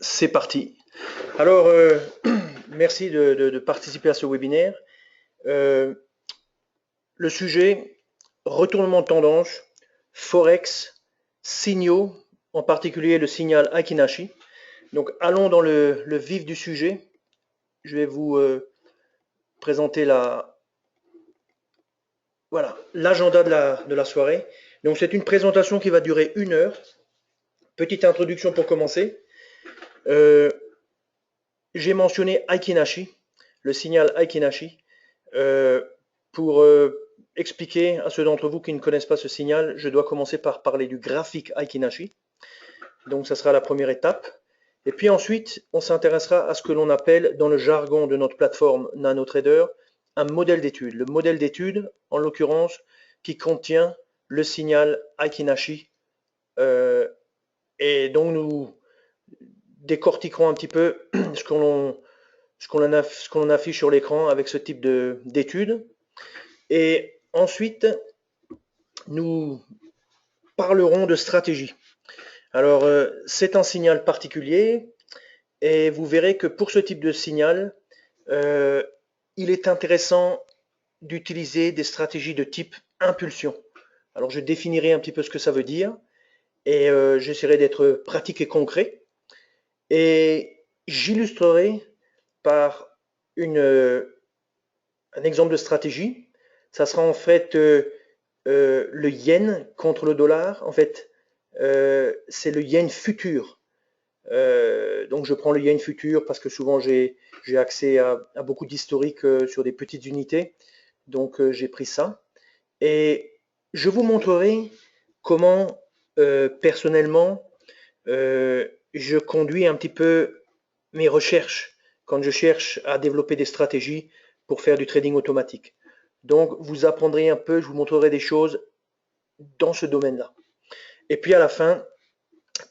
C'est parti. Alors, merci de participer à ce webinaire. Euh, le sujet, retournement de tendance, Forex, signaux, en particulier le signal Akinashi. Donc, allons dans le vif du sujet. Je vais vous présenter l'agenda de la soirée. Donc, c'est une présentation qui va durer 1 heure. Petite introduction pour commencer. J'ai mentionné Aikinashi, le signal Aikinashi, pour expliquer à ceux d'entre vous qui ne connaissent pas ce signal, je dois commencer par parler du graphique Aikinashi. Donc ça sera la première étape. Et puis ensuite, on s'intéressera à ce que l'on appelle dans le jargon de notre plateforme NanoTrader un modèle d'étude. Le modèle d'étude, en l'occurrence, qui contient le signal Aikinashi. Et donc nous décortiquerons un petit peu ce qu'on affiche sur l'écran avec ce type d'étude. Et ensuite, nous parlerons de stratégie. Alors, c'est un signal particulier et vous verrez que pour ce type de signal, il est intéressant d'utiliser des stratégies de type impulsion. Alors, je définirai un petit peu ce que ça veut dire et j'essaierai d'être pratique et concret. Et j'illustrerai par un exemple de stratégie. Ça sera en fait le yen contre le dollar. En fait, c'est le yen futur. Donc je prends le yen futur parce que souvent j'ai accès à beaucoup d'historiques sur des petites unités. Donc j'ai pris ça. Et je vous montrerai comment personnellement je conduis un petit peu mes recherches quand je cherche à développer des stratégies pour faire du trading automatique. Donc vous apprendrez un peu, je vous montrerai des choses dans ce domaine-là. Et puis à la fin,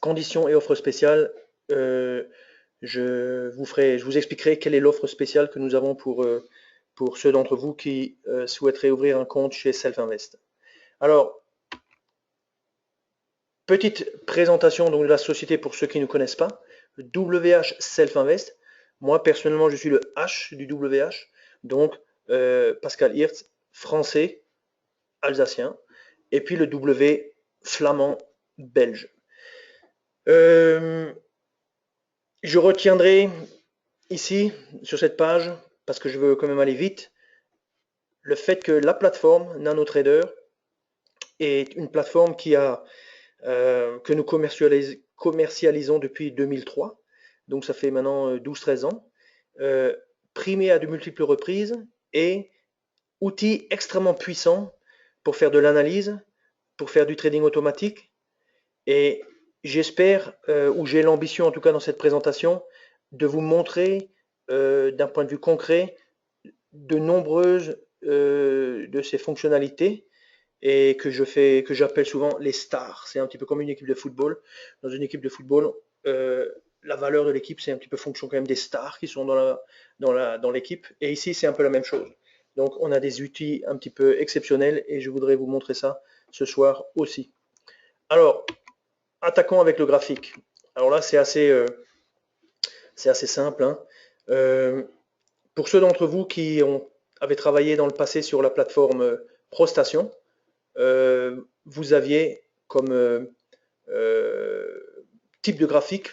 conditions et offres spéciales, je vous expliquerai quelle est l'offre spéciale que nous avons pour ceux d'entre vous qui souhaiteraient ouvrir un compte chez Self-Invest. Alors, petite présentation donc, de la société pour ceux qui ne connaissent pas. WH Self-Invest. Moi, personnellement, je suis le H du WH. Donc, Pascal Hirtz, français, alsacien. Et puis le W, flamand, belge. Je retiendrai ici, sur cette page, parce que je veux quand même aller vite, le fait que la plateforme NanoTrader est une plateforme que nous commercialisons depuis 2003. Donc ça fait maintenant 12-13 ans. Primé à de multiples reprises et outil extrêmement puissant pour faire de l'analyse, pour faire du trading automatique. Et j'espère, ou j'ai l'ambition en tout cas dans cette présentation, de vous montrer d'un point de vue concret de nombreuses de ces fonctionnalités et que j'appelle souvent les stars. C'est un petit peu comme une équipe de football. Dans une équipe de football, la valeur de l'équipe, c'est un petit peu fonction quand même des stars qui sont dans l'équipe. Et ici, c'est un peu la même chose. Donc, on a des outils un petit peu exceptionnels et je voudrais vous montrer ça ce soir aussi. Alors, attaquons avec le graphique. Alors là, c'est assez simple. Hein. Pour ceux d'entre vous qui avaient travaillé dans le passé sur la plateforme ProStation, vous aviez comme type de graphique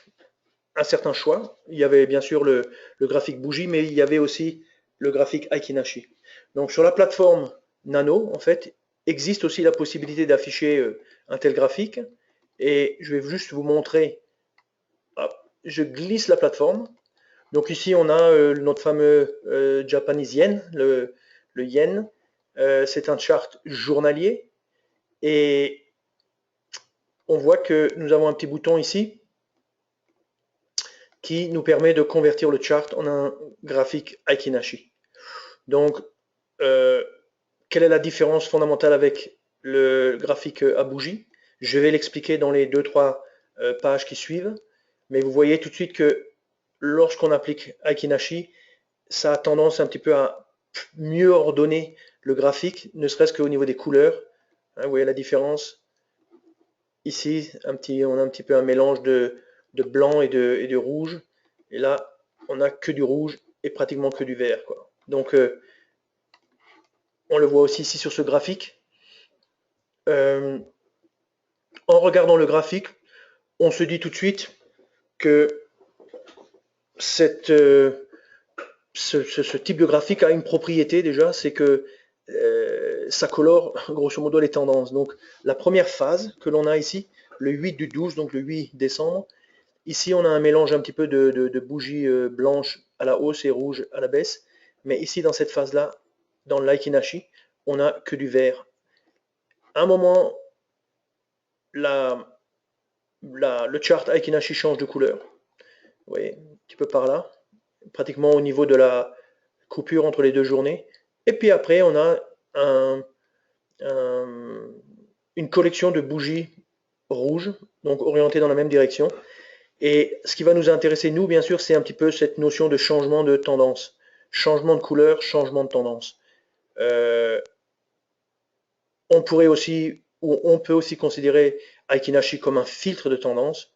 un certain choix. Il y avait bien sûr le graphique bougie, mais il y avait aussi le graphique Aikinashi. Donc sur la plateforme Nano, en fait, existe aussi la possibilité d'afficher un tel graphique. Et je vais juste vous montrer. Hop, je glisse la plateforme. Donc ici, on a notre fameux Japanese Yen, le yen. C'est un chart journalier. Et on voit que nous avons un petit bouton ici qui nous permet de convertir le chart en un graphique Aikinashi. Donc, quelle est la différence fondamentale avec le graphique à bougie? Je vais l'expliquer dans les 2-3 pages qui suivent. Mais vous voyez tout de suite que lorsqu'on applique Aikinashi, ça a tendance un petit peu à mieux ordonner le graphique, ne serait-ce qu'au niveau des couleurs. Hein, vous voyez la différence? Ici, on a un petit peu un mélange de de blanc et de rouge. Et là, on n'a que du rouge et pratiquement que du vert, quoi. Donc, on le voit aussi ici sur ce graphique. En regardant le graphique, on se dit tout de suite que ce type de graphique a une propriété déjà, c'est que ça colore grosso modo les tendances. Donc la première phase que l'on a ici, le 8 du 12, donc le 8 décembre, ici on a un mélange un petit peu de bougies blanches à la hausse et rouges à la baisse, mais ici dans cette phase-là, dans l'Aikinashi, on n'a que du vert. À un moment, le chart Aikinashi change de couleur. Vous voyez, un petit peu par là, pratiquement au niveau de la coupure entre les deux journées. Et puis après, on a une collection de bougies rouges, donc orientées dans la même direction. Et ce qui va nous intéresser, nous, bien sûr, c'est un petit peu cette notion de changement de tendance. Changement de couleur, changement de tendance. On pourrait aussi, ou on peut aussi considérer Aikinashi comme un filtre de tendance,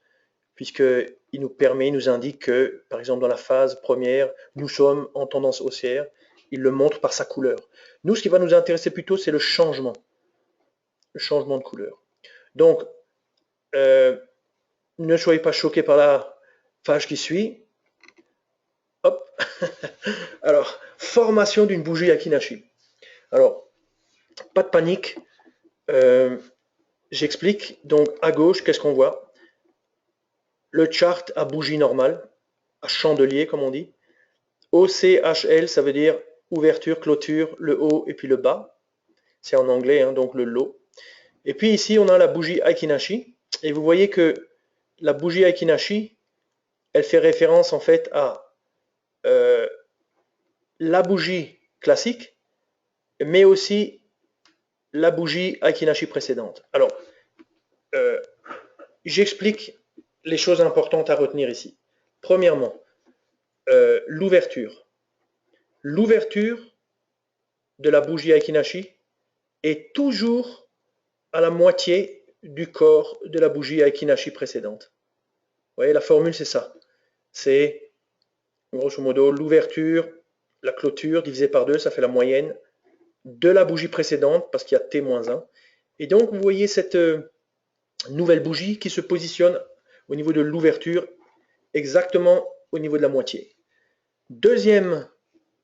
puisqu'il nous permet, il nous indique que, par exemple, dans la phase première, nous sommes en tendance haussière. Il le montre par sa couleur. Nous, ce qui va nous intéresser plutôt, c'est le changement de couleur. Donc, ne soyez pas choqués par la page qui suit. Hop. Alors, formation d'une bougie Aikinashi. Alors, pas de panique. J'explique. Donc, à gauche, qu'est-ce qu'on voit? Le chart à bougie normale, à chandelier, comme on dit. OCHL, ça veut dire ouverture, clôture, le haut et puis le bas. C'est en anglais, hein, donc le low. Et puis ici, on a la bougie Aikinashi. Et vous voyez que la bougie Aikinashi, elle fait référence en fait à la bougie classique, mais aussi la bougie Aikinashi précédente. Alors, j'explique les choses importantes à retenir ici. Premièrement, l'ouverture. L'ouverture de la bougie Aikinashi est toujours à la moitié du corps de la bougie Aikinashi précédente. Vous voyez, la formule, c'est ça. C'est, grosso modo, l'ouverture, la clôture divisé par 2, ça fait la moyenne de la bougie précédente, parce qu'il y a T-1. Et donc, vous voyez cette nouvelle bougie qui se positionne au niveau de l'ouverture, exactement au niveau de la moitié. Deuxième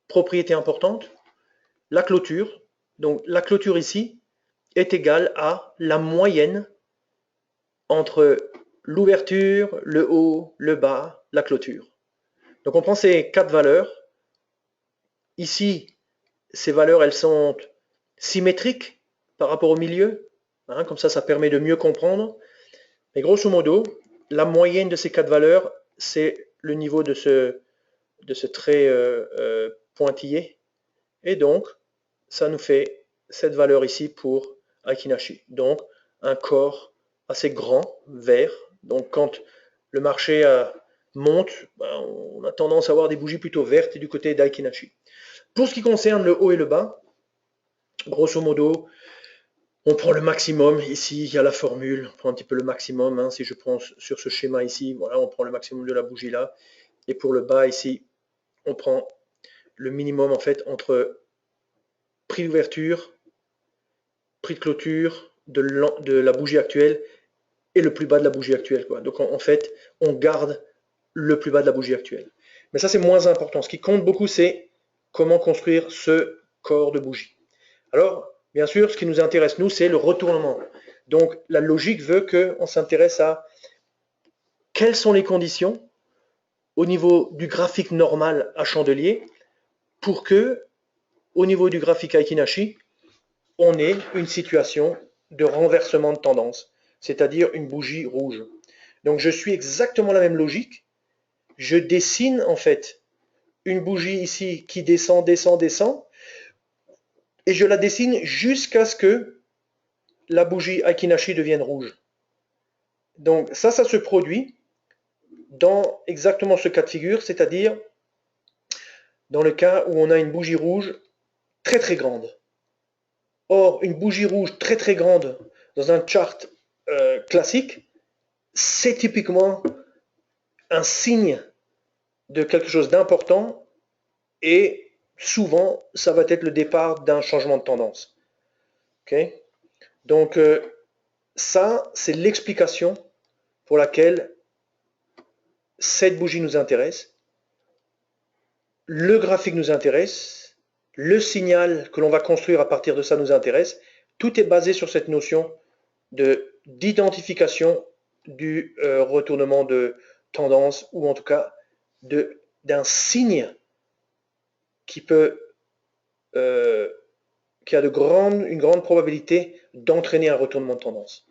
propriété importante, la clôture. Donc, la clôture ici est égale à la moyenne entre l'ouverture, le haut, le bas, la clôture. Donc, on prend ces 4 valeurs. Ici, ces valeurs, elles sont symétriques par rapport au milieu. Hein, comme ça permet de mieux comprendre. Mais grosso modo, la moyenne de ces 4 valeurs, c'est le niveau de ce trait pointillé. Et donc, ça nous fait cette valeur ici pour Aikinashi. Donc, un corps assez grand, vert. Donc, quand le marché monte, on a tendance à avoir des bougies plutôt vertes du côté d'Aikinashi. Pour ce qui concerne le haut et le bas, grosso modo, on prend le maximum. Ici, il y a la formule. On prend un petit peu le maximum. Hein, si je prends sur ce schéma ici, voilà, on prend le maximum de la bougie là. Et pour le bas ici, on prend le minimum en fait entre prix d'ouverture, prix de clôture de la bougie actuelle et le plus bas de la bougie actuelle, quoi. Donc en fait, on garde le plus bas de la bougie actuelle. Mais ça, c'est moins important. Ce qui compte beaucoup, c'est comment construire ce corps de bougie. Alors, bien sûr, ce qui nous intéresse, nous, c'est le retournement. Donc, la logique veut qu'on s'intéresse à quelles sont les conditions au niveau du graphique normal à chandelier pour que, au niveau du graphique Aikinashi, on ait une situation de renversement de tendance, c'est-à-dire une bougie rouge. Donc, je suis exactement la même logique. Je dessine, en fait, une bougie ici qui descend, descend, descend, et je la dessine jusqu'à ce que la bougie Aikinashi devienne rouge. Donc ça se produit dans exactement ce cas de figure, c'est-à-dire dans le cas où on a une bougie rouge très très grande. Or, une bougie rouge très très grande dans un chart classique, c'est typiquement un signe de quelque chose d'important et souvent, ça va être le départ d'un changement de tendance. Okay. Donc, ça, c'est l'explication pour laquelle cette bougie nous intéresse, le graphique nous intéresse, le signal que l'on va construire à partir de ça nous intéresse. Tout est basé sur cette notion d'identification du retournement de tendance, ou en tout cas d'un signe qui peut qui a une grande probabilité d'entraîner un retournement de tendance.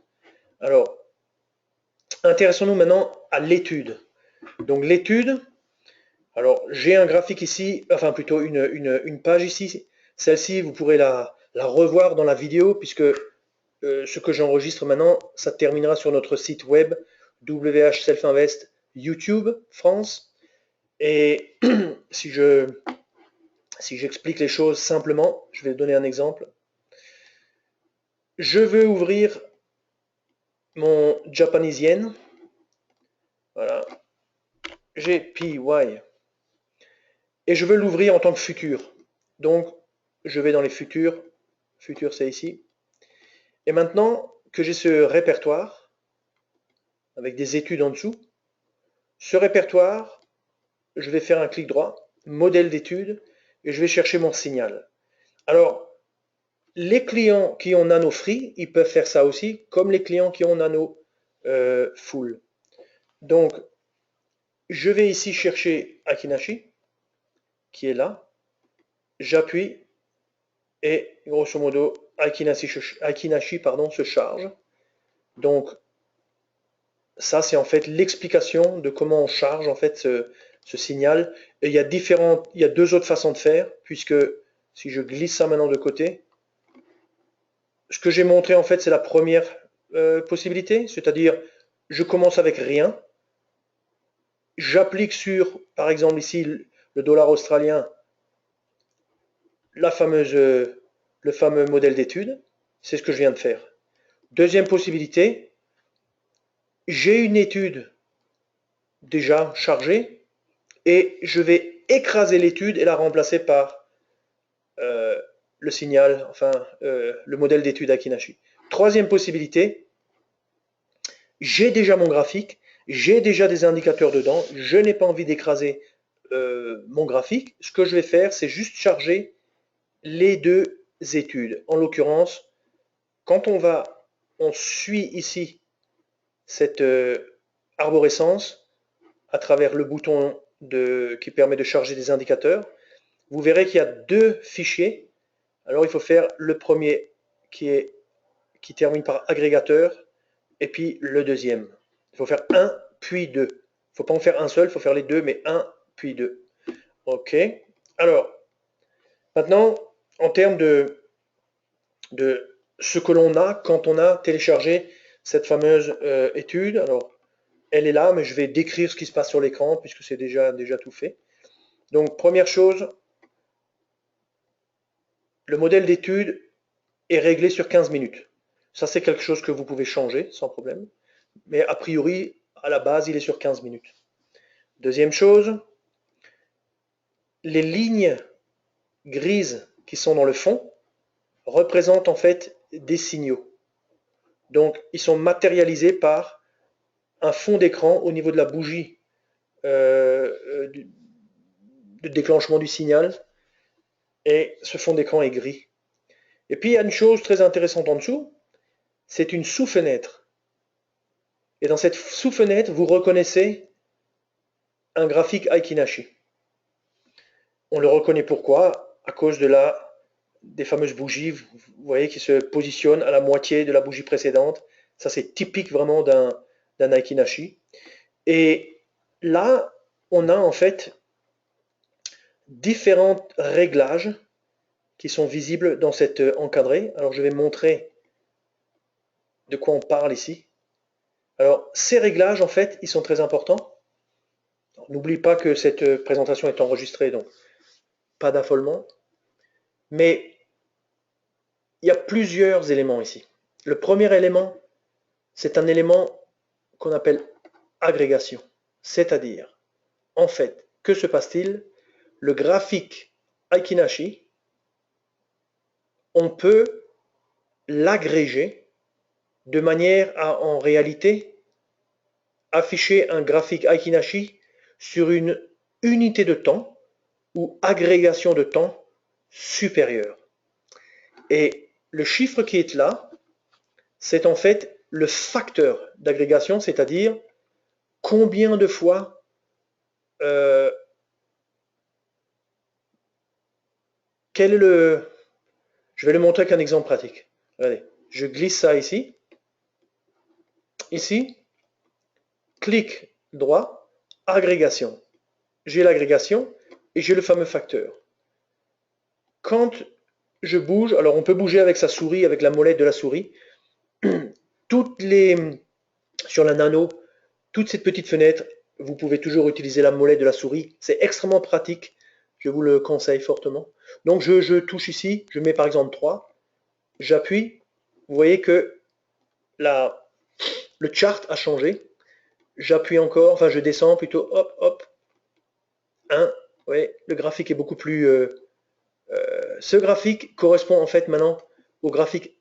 Alors, intéressons-nous maintenant à l'étude. Donc l'étude, alors j'ai un graphique ici, enfin plutôt une page ici. Celle-ci, vous pourrez la revoir dans la vidéo, puisque ce que j'enregistre maintenant, ça terminera sur notre site web WH Self Invest YouTube France. Et si j'explique les choses simplement, je vais donner un exemple. Je veux ouvrir mon Japanese Yen. Voilà. JPY. Et je veux l'ouvrir en tant que futur. Donc, je vais dans les futurs. Futur, c'est ici. Et maintenant que j'ai ce répertoire, avec des études en dessous, ce répertoire, je vais faire un clic droit, modèle d'étude, et je vais chercher mon signal. Alors, les clients qui ont Nano Free, ils peuvent faire ça aussi, comme les clients qui ont Nano Full. Donc, je vais ici chercher Akinashi, qui est là. J'appuie, et grosso modo, Akinashi se charge. Donc, ça, c'est en fait l'explication de comment on charge en fait ce signal. Et il y a deux autres façons de faire, puisque si je glisse ça maintenant de côté, ce que j'ai montré en fait, c'est la première possibilité, c'est-à-dire je commence avec rien, j'applique sur, par exemple ici, le dollar australien, le fameux modèle d'étude, c'est ce que je viens de faire. Deuxième possibilité, j'ai une étude déjà chargée et je vais écraser l'étude et la remplacer par le signal, enfin le modèle d'étude Akinashi. Troisième possibilité, j'ai déjà mon graphique, j'ai déjà des indicateurs dedans, je n'ai pas envie d'écraser mon graphique. Ce que je vais faire, c'est juste charger les deux études. En l'occurrence, quand on suit ici cette arborescence à travers le bouton qui permet de charger des indicateurs, vous verrez qu'il y a deux fichiers. Alors il faut faire le premier qui termine par agrégateur, et puis le deuxième. Il faut faire un puis deux. Il ne faut pas en faire un seul, il faut faire les deux, mais un puis deux. Ok. Alors, maintenant, en termes de ce que l'on a quand on a téléchargé cette fameuse étude, alors elle est là, mais je vais décrire ce qui se passe sur l'écran puisque c'est déjà tout fait. Donc, première chose, le modèle d'étude est réglé sur 15 minutes. Ça, c'est quelque chose que vous pouvez changer sans problème. Mais a priori, à la base, il est sur 15 minutes. Deuxième chose, les lignes grises qui sont dans le fond représentent en fait des signaux. Donc, ils sont matérialisés par un fond d'écran au niveau de la bougie de déclenchement du signal. Et ce fond d'écran est gris. Et puis, il y a une chose très intéressante en dessous, c'est une sous-fenêtre. Et dans cette sous-fenêtre, vous reconnaissez un graphique Akinashi. On le reconnaît pourquoi? À cause des fameuses bougies, vous voyez, qui se positionnent à la moitié de la bougie précédente. Ça, c'est typique vraiment d'un Akinashi. Et là, on a en fait différents réglages qui sont visibles dans cet encadré. Alors, je vais montrer de quoi on parle ici. Alors, ces réglages, en fait, ils sont très importants. N'oublie pas que cette présentation est enregistrée, donc pas d'affolement. Mais il y a plusieurs éléments ici. Le premier élément, c'est un élément qu'on appelle agrégation. C'est-à-dire, en fait, que se passe-t-il? Le graphique Aiki-Nashi, on peut l'agréger de manière à, en réalité, afficher un graphique Aiki-Nashi sur une unité de temps ou agrégation de temps supérieure. Et le chiffre qui est là, c'est en fait le facteur d'agrégation, c'est-à-dire combien de fois quel est le... Je vais le montrer avec un exemple pratique. Regardez, je glisse ça ici. Ici, clic droit, agrégation. J'ai l'agrégation et j'ai le fameux facteur. Quand je bouge, alors on peut bouger avec sa souris, avec la molette de la souris. Toutes les, sur la nano, toutes ces petites fenêtres, vous pouvez toujours utiliser la molette de la souris. C'est extrêmement pratique. Je vous le conseille fortement. Donc je touche ici, je mets par exemple 3, j'appuie, vous voyez que le chart a changé. J'appuie encore, enfin je descends plutôt, hop, hop, 1, vous voyez, le graphique est beaucoup plus... ce graphique correspond en fait maintenant au graphique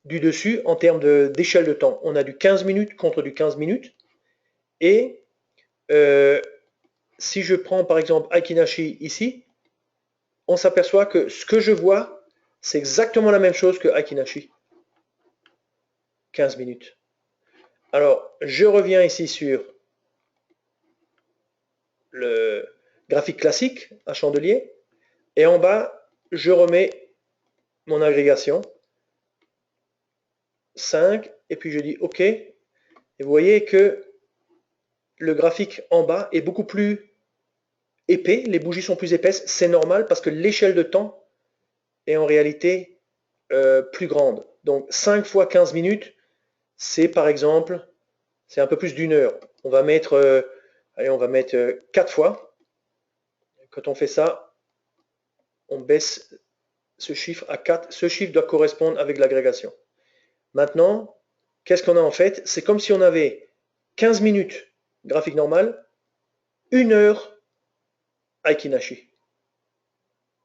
du dessus en termes d'échelle de temps. On a du 15 minutes contre du 15 minutes. Et si je prends par exemple Aiki-Nashi ici, on s'aperçoit que ce que je vois, c'est exactement la même chose que Aiki-Nashi. 15 minutes. Alors, je reviens ici sur le graphique classique à chandelier. Et en bas, je remets mon agrégation. 5. Et puis je dis OK. Et vous voyez que le graphique en bas est beaucoup plus épais. Les bougies sont plus épaisses. C'est normal parce que l'échelle de temps est en réalité plus grande. Donc 5 fois 15 minutes, c'est par exemple, c'est un peu plus d'une heure. On va mettre, allez, on va mettre 4 fois. Quand on fait ça, on baisse ce chiffre à 4. Ce chiffre doit correspondre avec l'agrégation. Maintenant, qu'est-ce qu'on a en fait? C'est comme si on avait 15 minutes graphique normal, 1 heure Aiki-Nashi.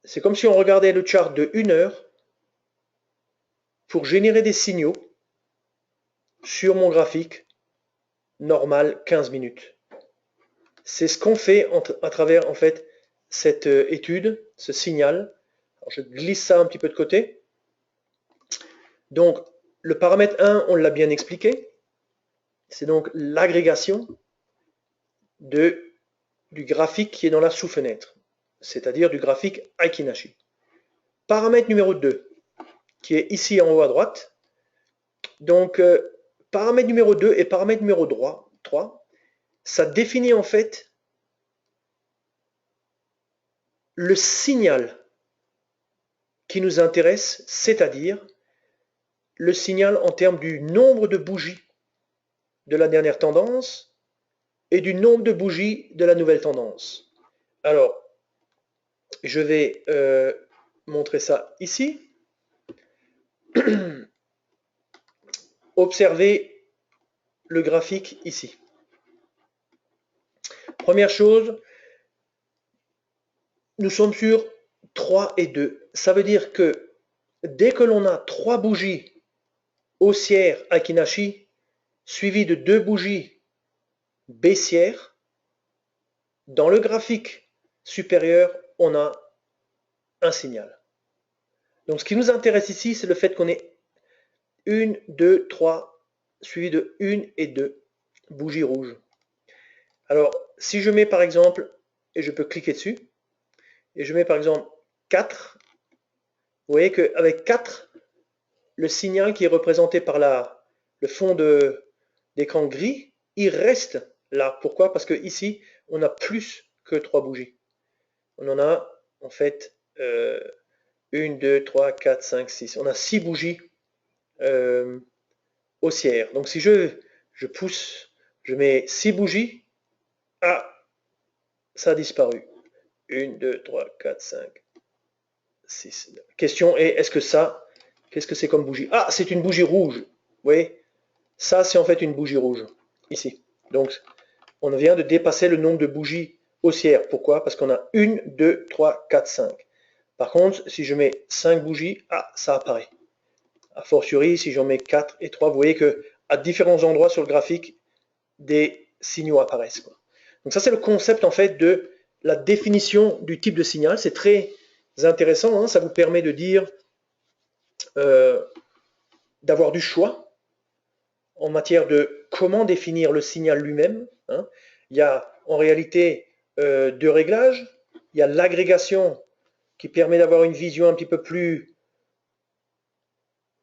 C'est comme si on regardait le chart de 1 heure pour générer des signaux sur mon graphique normal 15 minutes. C'est ce qu'on fait à travers en fait cette étude, ce signal. Alors, je glisse ça un petit peu de côté. Donc le paramètre 1, on l'a bien expliqué. C'est donc l'agrégation du graphique qui est dans la sous-fenêtre, c'est-à-dire du graphique Aiki-Nashi. Paramètre numéro 2, qui est ici en haut à droite. Donc paramètre numéro 2 et paramètre numéro 3, ça définit en fait le signal qui nous intéresse, c'est-à-dire le signal en termes du nombre de bougies de la dernière tendance et du nombre de bougies de la nouvelle tendance. Alors, je vais montrer ça ici. Observez le graphique ici. Première chose, nous sommes sur 3 et 2. Ça veut dire que dès que l'on a 3 bougies haussières Aiki-Nashi, suivies de 2 bougies baissières, dans le graphique supérieur, on a un signal. Donc ce qui nous intéresse ici, c'est le fait qu'on ait 1, 2, 3, suivi de 1 et 2 bougies rouges. Alors, si je mets par exemple, et je peux cliquer dessus, et je mets par exemple 4, vous voyez qu'avec 4, le signal qui est représenté par le fond d'écran gris, il reste là. Pourquoi? Parce que ici, on a plus que 3 bougies. On en a en fait 1, 2, 3, 4, 5, 6. On a 6 bougies haussières. Donc si je pousse, je mets 6 bougies, ça a disparu. 1, 2, 3, 4, 5, 6. Question est, qu'est-ce que c'est comme bougie? Ah, c'est une bougie rouge. Vous voyez? Ça, c'est en fait une bougie rouge. Ici. Donc, On vient de dépasser le nombre de bougies haussières. Pourquoi? Parce qu'on a 1, 2, 3, 4, 5. Par contre, si je mets 5 bougies, ça apparaît. A fortiori, si j'en mets 4 et 3, vous voyez que à différents endroits sur le graphique, des signaux apparaissent, quoi. Donc ça, c'est le concept en fait de la définition du type de signal. C'est très intéressant, hein. Ça vous permet de dire, d'avoir du choix en matière de comment définir le signal lui-même, hein. Il y a en réalité deux réglages. Il y a l'agrégation qui permet d'avoir une vision un petit peu plus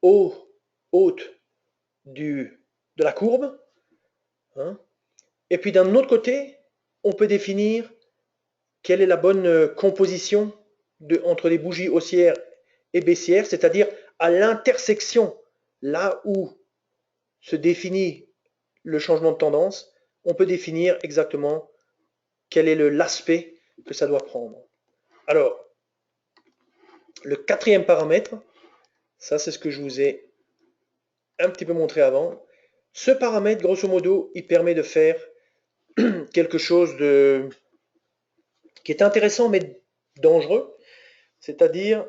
haute de la courbe, hein. Et puis d'un autre côté, on peut définir quelle est la bonne composition entre les bougies haussières et baissières, c'est-à-dire à l'intersection, là où se définit le changement de tendance, on peut définir exactement quel est l'aspect que ça doit prendre. Alors, le quatrième paramètre, ça c'est ce que je vous ai un petit peu montré avant. Ce paramètre, grosso modo, il permet de faire quelque chose qui est intéressant mais dangereux, c'est-à-dire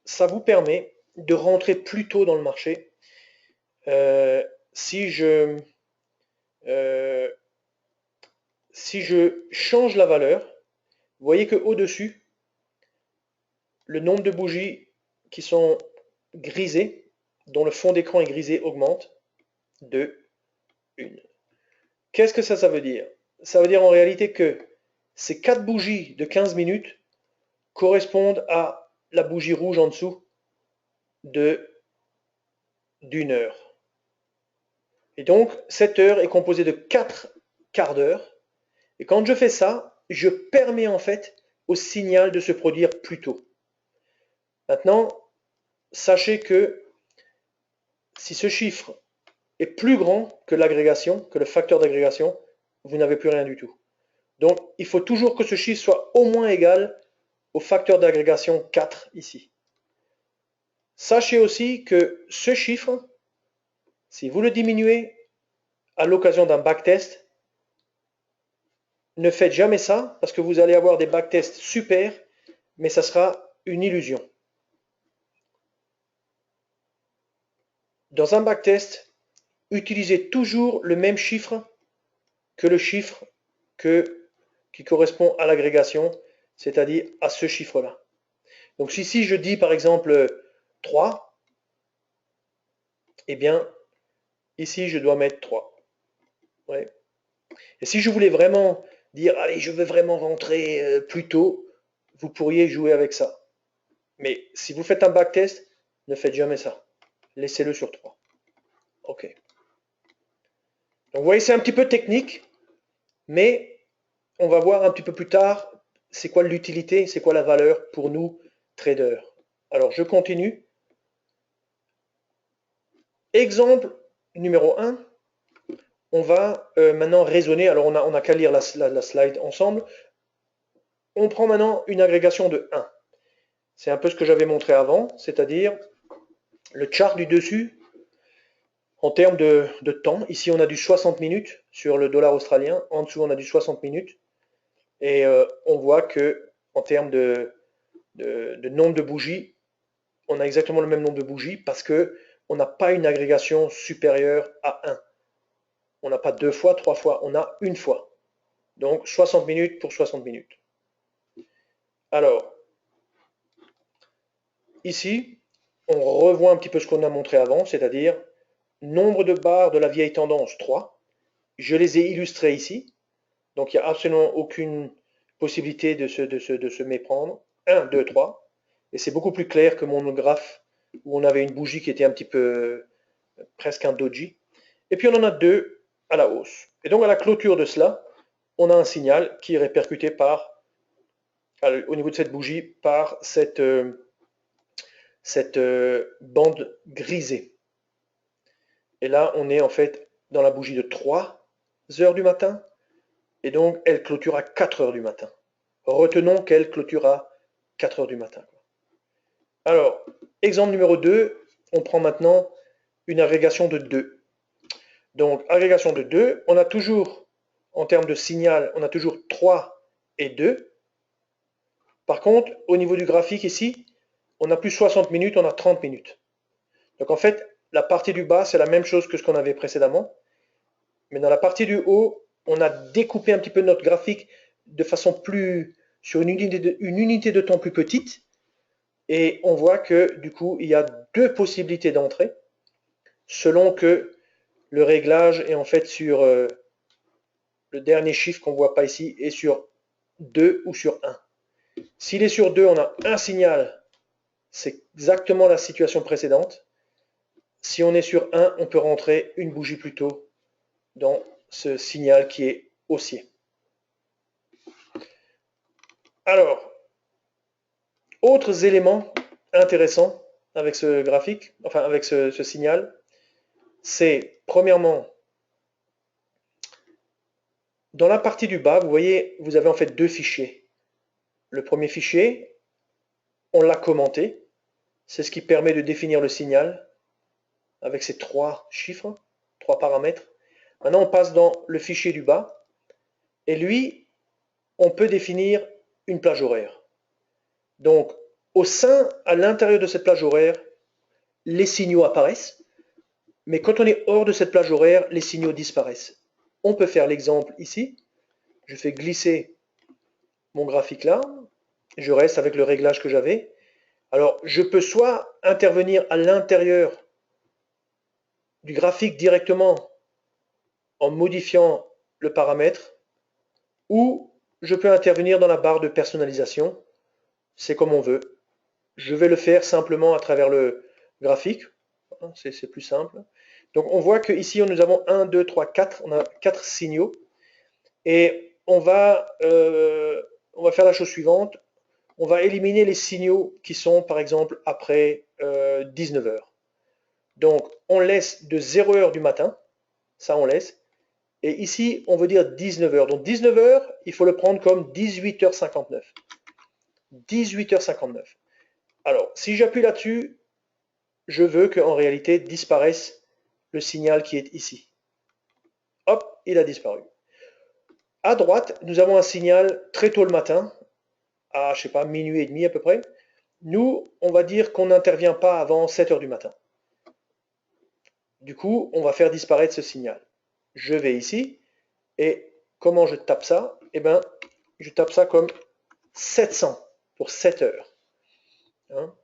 ça vous permet de rentrer plus tôt dans le marché. Si je change la valeur, vous voyez que au-dessus, le nombre de bougies qui sont grisées, dont le fond d'écran est grisé, augmente de 1. Qu'est-ce que ça veut dire? Ça veut dire en réalité que ces 4 bougies de 15 minutes correspondent à la bougie rouge en dessous d'une heure. Et donc, cette heure est composée de 4 quarts d'heure. Et quand je fais ça, je permets en fait au signal de se produire plus tôt. Maintenant, sachez que si ce chiffre est plus grand que l'agrégation, que le facteur d'agrégation, vous n'avez plus rien du tout. Donc, il faut toujours que ce chiffre soit au moins égal au facteur d'agrégation 4 ici. Sachez aussi que ce chiffre, si vous le diminuez à l'occasion d'un backtest, ne faites jamais ça parce que vous allez avoir des backtests super, mais ça sera une illusion. Dans un backtest, utilisez toujours le même chiffre que le chiffre qui correspond à l'agrégation, c'est-à-dire à ce chiffre-là. Donc si je dis par exemple 3, eh bien ici je dois mettre 3. Ouais. Et si je voulais vraiment dire allez, je veux vraiment rentrer plus tôt, vous pourriez jouer avec ça. Mais si vous faites un backtest, ne faites jamais ça. Laissez-le sur 3. OK. Donc vous voyez, c'est un petit peu technique, mais on va voir un petit peu plus tard c'est quoi l'utilité, c'est quoi la valeur pour nous, traders. Alors je continue. Exemple numéro 1, on va maintenant raisonner. Alors on a qu'à lire la slide ensemble. On prend maintenant une agrégation de 1. C'est un peu ce que j'avais montré avant, c'est-à-dire le chart du dessus en termes de temps. Ici on a du 60 minutes sur le dollar australien, en dessous on a du 60 minutes. Et on voit que en termes de nombre de bougies, on a exactement le même nombre de bougies parce que on n'a pas une agrégation supérieure à 1. On n'a pas 2 fois, 3 fois, on a une fois. Donc 60 minutes pour 60 minutes. Alors, ici, on revoit un petit peu ce qu'on a montré avant, c'est-à-dire nombre de barres de la vieille tendance 3. Je les ai illustrées ici. Donc il n'y a absolument aucune possibilité de se méprendre. 1, 2, 3. Et c'est beaucoup plus clair que mon graphe où on avait une bougie qui était un petit peu presque un doji. Et puis on en a 2 à la hausse. Et donc à la clôture de cela, on a un signal qui est répercuté au niveau de cette bougie par cette bande grisée. Et là, on est en fait dans la bougie de 3 heures du matin. Et donc, elle clôture à 4 heures du matin. Retenons qu'elle clôture à 4 heures du matin. Alors, exemple numéro 2, on prend maintenant une agrégation de 2. Donc, agrégation de 2, on a toujours en termes de signal, on a toujours 3 et 2. Par contre, au niveau du graphique ici, on n'a plus 60 minutes, on a 30 minutes. Donc en fait, la partie du bas, c'est la même chose que ce qu'on avait précédemment. Mais dans la partie du haut, on a découpé un petit peu notre graphique de façon plus, sur une unité de temps plus petite. Et on voit que du coup, il y a deux possibilités d'entrée, selon que le réglage est en fait sur le dernier chiffre qu'on ne voit pas ici, est sur 2 ou sur 1. S'il est sur 2, on a un signal, c'est exactement la situation précédente. Si on est sur 1, on peut rentrer une bougie plus tôt dans ce signal qui est haussier. Alors, autres éléments intéressants avec ce graphique, enfin avec ce signal, c'est premièrement, dans la partie du bas, vous voyez, vous avez en fait deux fichiers. Le premier fichier, on l'a commenté, c'est ce qui permet de définir le signal avec ces trois chiffres, trois paramètres. Maintenant, on passe dans le fichier du bas, et lui, on peut définir une plage horaire. Donc, à l'intérieur de cette plage horaire, les signaux apparaissent, mais quand on est hors de cette plage horaire, les signaux disparaissent. On peut faire l'exemple ici. Je fais glisser mon graphique là, je reste avec le réglage que j'avais. Alors, je peux soit intervenir à l'intérieur du graphique directement en modifiant le paramètre, ou je peux intervenir dans la barre de personnalisation. C'est comme on veut. Je vais le faire simplement à travers le graphique. C'est plus simple. Donc on voit qu'ici nous avons 1, 2, 3, 4. On a 4 signaux. Et on va faire la chose suivante. On va éliminer les signaux qui sont par exemple après 19 heures. Donc on laisse de 0 heure du matin. Ça on laisse. Et ici, on veut dire 19 heures. Donc 19 heures, il faut le prendre comme 18h59. 18h59. Alors, si j'appuie là-dessus, je veux qu'en réalité disparaisse le signal qui est ici. Hop, il a disparu. À droite, nous avons un signal très tôt le matin, à, je sais pas, minuit et demi à peu près. Nous, on va dire qu'on n'intervient pas avant 7 heures du matin. Du coup, on va faire disparaître ce signal. Je vais ici, et comment je tape ça? Eh bien, je tape ça comme 700 pour 7 heures. Hein?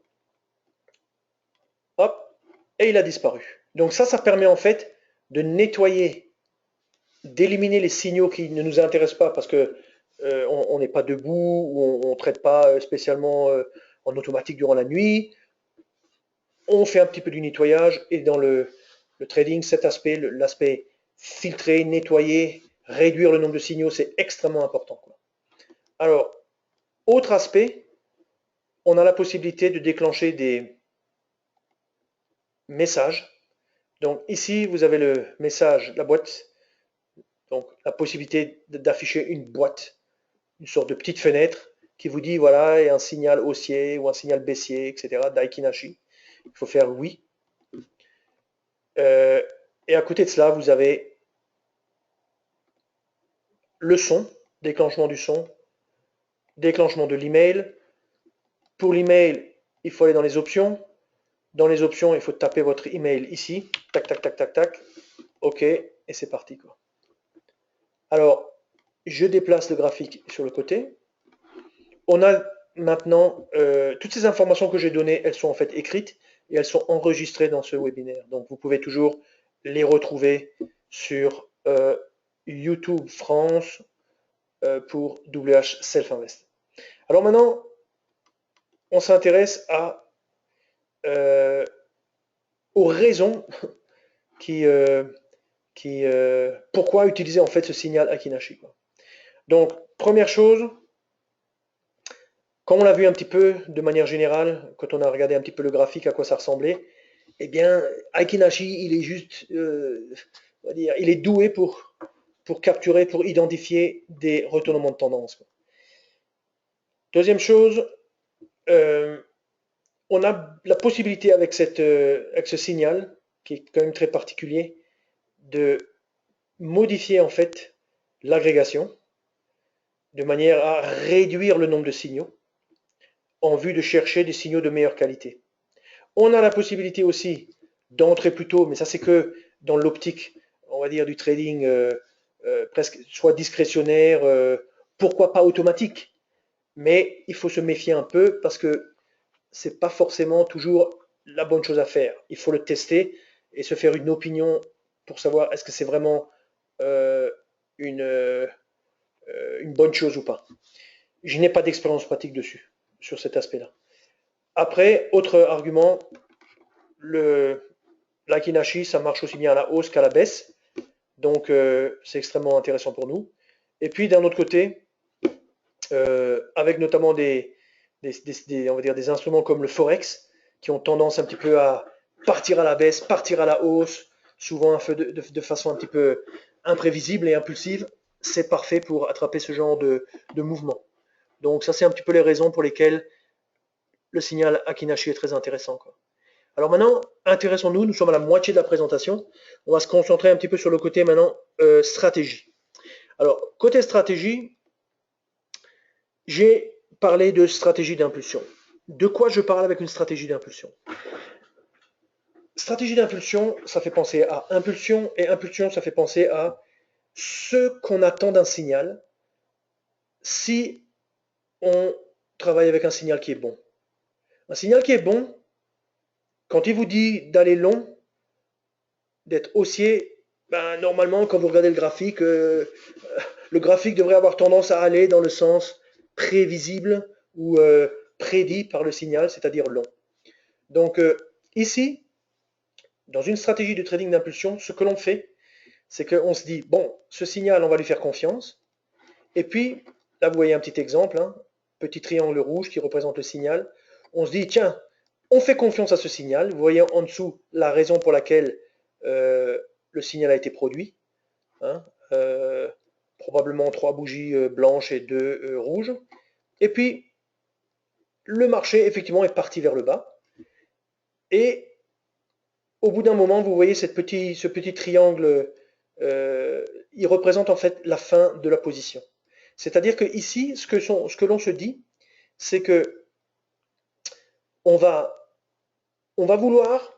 Hop, et il a disparu. Donc ça permet en fait de nettoyer, d'éliminer les signaux qui ne nous intéressent pas parce que on n'est pas debout ou on ne traite pas spécialement en automatique durant la nuit. On fait un petit peu du nettoyage et dans le trading, cet aspect, l'aspect filtrer, nettoyer, réduire le nombre de signaux, c'est extrêmement important, quoi. Alors, autre aspect, on a la possibilité de déclencher des messages. Donc ici, vous avez le message, la boîte, donc la possibilité d'afficher une boîte, une sorte de petite fenêtre qui vous dit, voilà, il y a un signal haussier ou un signal baissier, etc., Daikin Ashi. Il faut faire oui. Et à côté de cela, vous avez le son, déclenchement du son, déclenchement de l'email. Pour l'email, il faut aller dans les options. Dans les options, il faut taper votre email ici. Tac, tac, tac, tac, tac. OK, et c'est parti, quoi. Alors, je déplace le graphique sur le côté. On a maintenant, toutes ces informations que j'ai données, elles sont en fait écrites et elles sont enregistrées dans ce webinaire. Donc, vous pouvez toujours les retrouver sur YouTube France pour WH Self Invest. Alors maintenant, on s'intéresse aux raisons pourquoi utiliser en fait ce signal Akin Ashi, quoi. Donc, première chose, comme on l'a vu un petit peu de manière générale, quand on a regardé un petit peu le graphique, à quoi ça ressemblait, eh bien, Akin Ashi, il est juste, on va dire, il est doué pour capturer, pour identifier des retournements de tendance, quoi. Deuxième chose, on a la possibilité avec ce signal, qui est quand même très particulier, de modifier en fait l'agrégation, de manière à réduire le nombre de signaux en vue de chercher des signaux de meilleure qualité. On a la possibilité aussi d'entrer plus tôt, mais ça c'est que dans l'optique, on va dire, du trading presque soit discrétionnaire, pourquoi pas automatique. Mais il faut se méfier un peu parce que c'est pas forcément toujours la bonne chose à faire. Il faut le tester et se faire une opinion pour savoir est-ce que c'est vraiment euh, une, euh, une bonne chose ou pas. Je n'ai pas d'expérience pratique dessus, sur cet aspect-là. Après, autre argument, l'Akinashi, ça marche aussi bien à la hausse qu'à la baisse. Donc, c'est extrêmement intéressant pour nous. Et puis, d'un autre côté, avec notamment on va dire des instruments comme le Forex, qui ont tendance un petit peu à partir à la baisse, partir à la hausse, souvent de façon un petit peu imprévisible et impulsive, c'est parfait pour attraper ce genre de mouvement. Donc ça, c'est un petit peu les raisons pour lesquelles le signal Akinashi est très intéressant, quoi. Alors maintenant, intéressons-nous, nous sommes à la moitié de la présentation. On va se concentrer un petit peu sur le côté maintenant stratégie. Alors, côté stratégie, j'ai parlé de stratégie d'impulsion. De quoi je parle avec une stratégie d'impulsion? Stratégie d'impulsion, ça fait penser à impulsion, et impulsion, ça fait penser à ce qu'on attend d'un signal si on travaille avec un signal qui est bon. Un signal qui est bon, quand il vous dit d'aller long, d'être haussier, ben, normalement, quand vous regardez le graphique devrait avoir tendance à aller dans le sens prévisible ou prédit par le signal, c'est-à-dire long. Donc ici, dans une stratégie de trading d'impulsion, ce que l'on fait, c'est qu'on se dit, bon, ce signal, on va lui faire confiance. Et puis, là, vous voyez un petit exemple, hein, petit triangle rouge qui représente le signal. On se dit, tiens, on fait confiance à ce signal. Vous voyez en dessous la raison pour laquelle le signal a été produit. Hein, probablement 3 bougies blanches et 2 rouges. Et puis, le marché, effectivement, est parti vers le bas. Et au bout d'un moment, vous voyez ce petit triangle, il représente en fait la fin de la position. C'est-à-dire que ici, ce que l'on se dit, c'est que on va, on va vouloir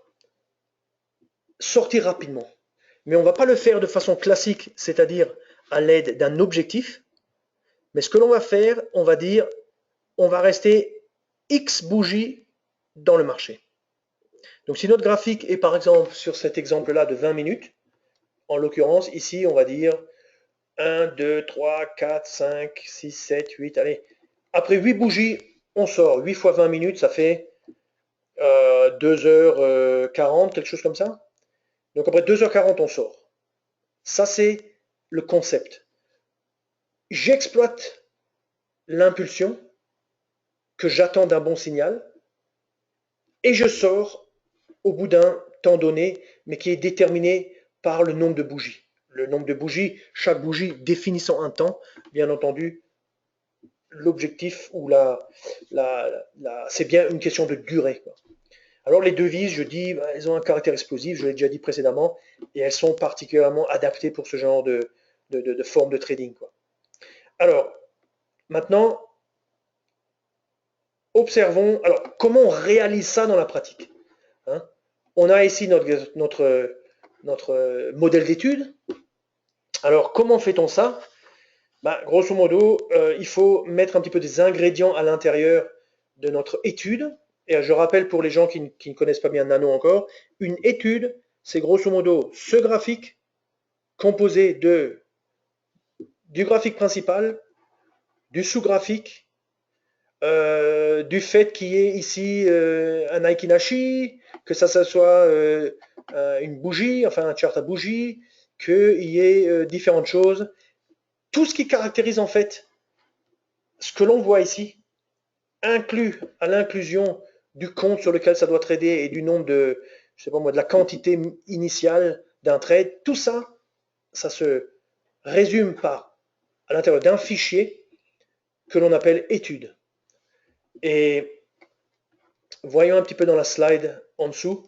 sortir rapidement. Mais on ne va pas le faire de façon classique, c'est-à-dire à l'aide d'un objectif. Mais ce que l'on va faire, on va dire, on va rester X bougies dans le marché. Donc si notre graphique est par exemple sur cet exemple-là de 20 minutes, en l'occurrence ici on va dire 1, 2, 3, 4, 5, 6, 7, 8, allez. Après 8 bougies, on sort. 8 fois 20 minutes, ça fait 2h40, quelque chose comme ça. Donc après 2h40, on sort. Ça, c'est le concept. J'exploite l'impulsion que j'attends d'un bon signal et je sors au bout d'un temps donné, mais qui est déterminé par le nombre de bougies. Le nombre de bougies, chaque bougie définissant un temps, bien entendu, l'objectif ou c'est bien une question de durée, quoi. Alors les devises, je dis, elles ont un caractère explosif, je l'ai déjà dit précédemment, et elles sont particulièrement adaptées pour ce genre de forme de trading, quoi. Alors, maintenant, observons, alors comment on réalise ça dans la pratique, hein? On a ici notre modèle d'étude. Alors, comment fait-on ça? Bah, grosso modo, il faut mettre un petit peu des ingrédients à l'intérieur de notre étude. Et je rappelle pour les gens qui ne connaissent pas bien Nano encore, une étude, c'est grosso modo ce graphique composé du graphique principal, du sous-graphique, du fait qu'il y ait ici un Aikinashi, que ça soit une bougie, enfin un chart à bougie, qu'il y ait différentes choses. Tout ce qui caractérise en fait ce que l'on voit ici, inclus à l'inclusion du compte sur lequel ça doit trader et du nombre je sais pas moi, de la quantité initiale d'un trade, tout ça, ça se résume à l'intérieur d'un fichier que l'on appelle étude. Et voyons un petit peu dans la slide en dessous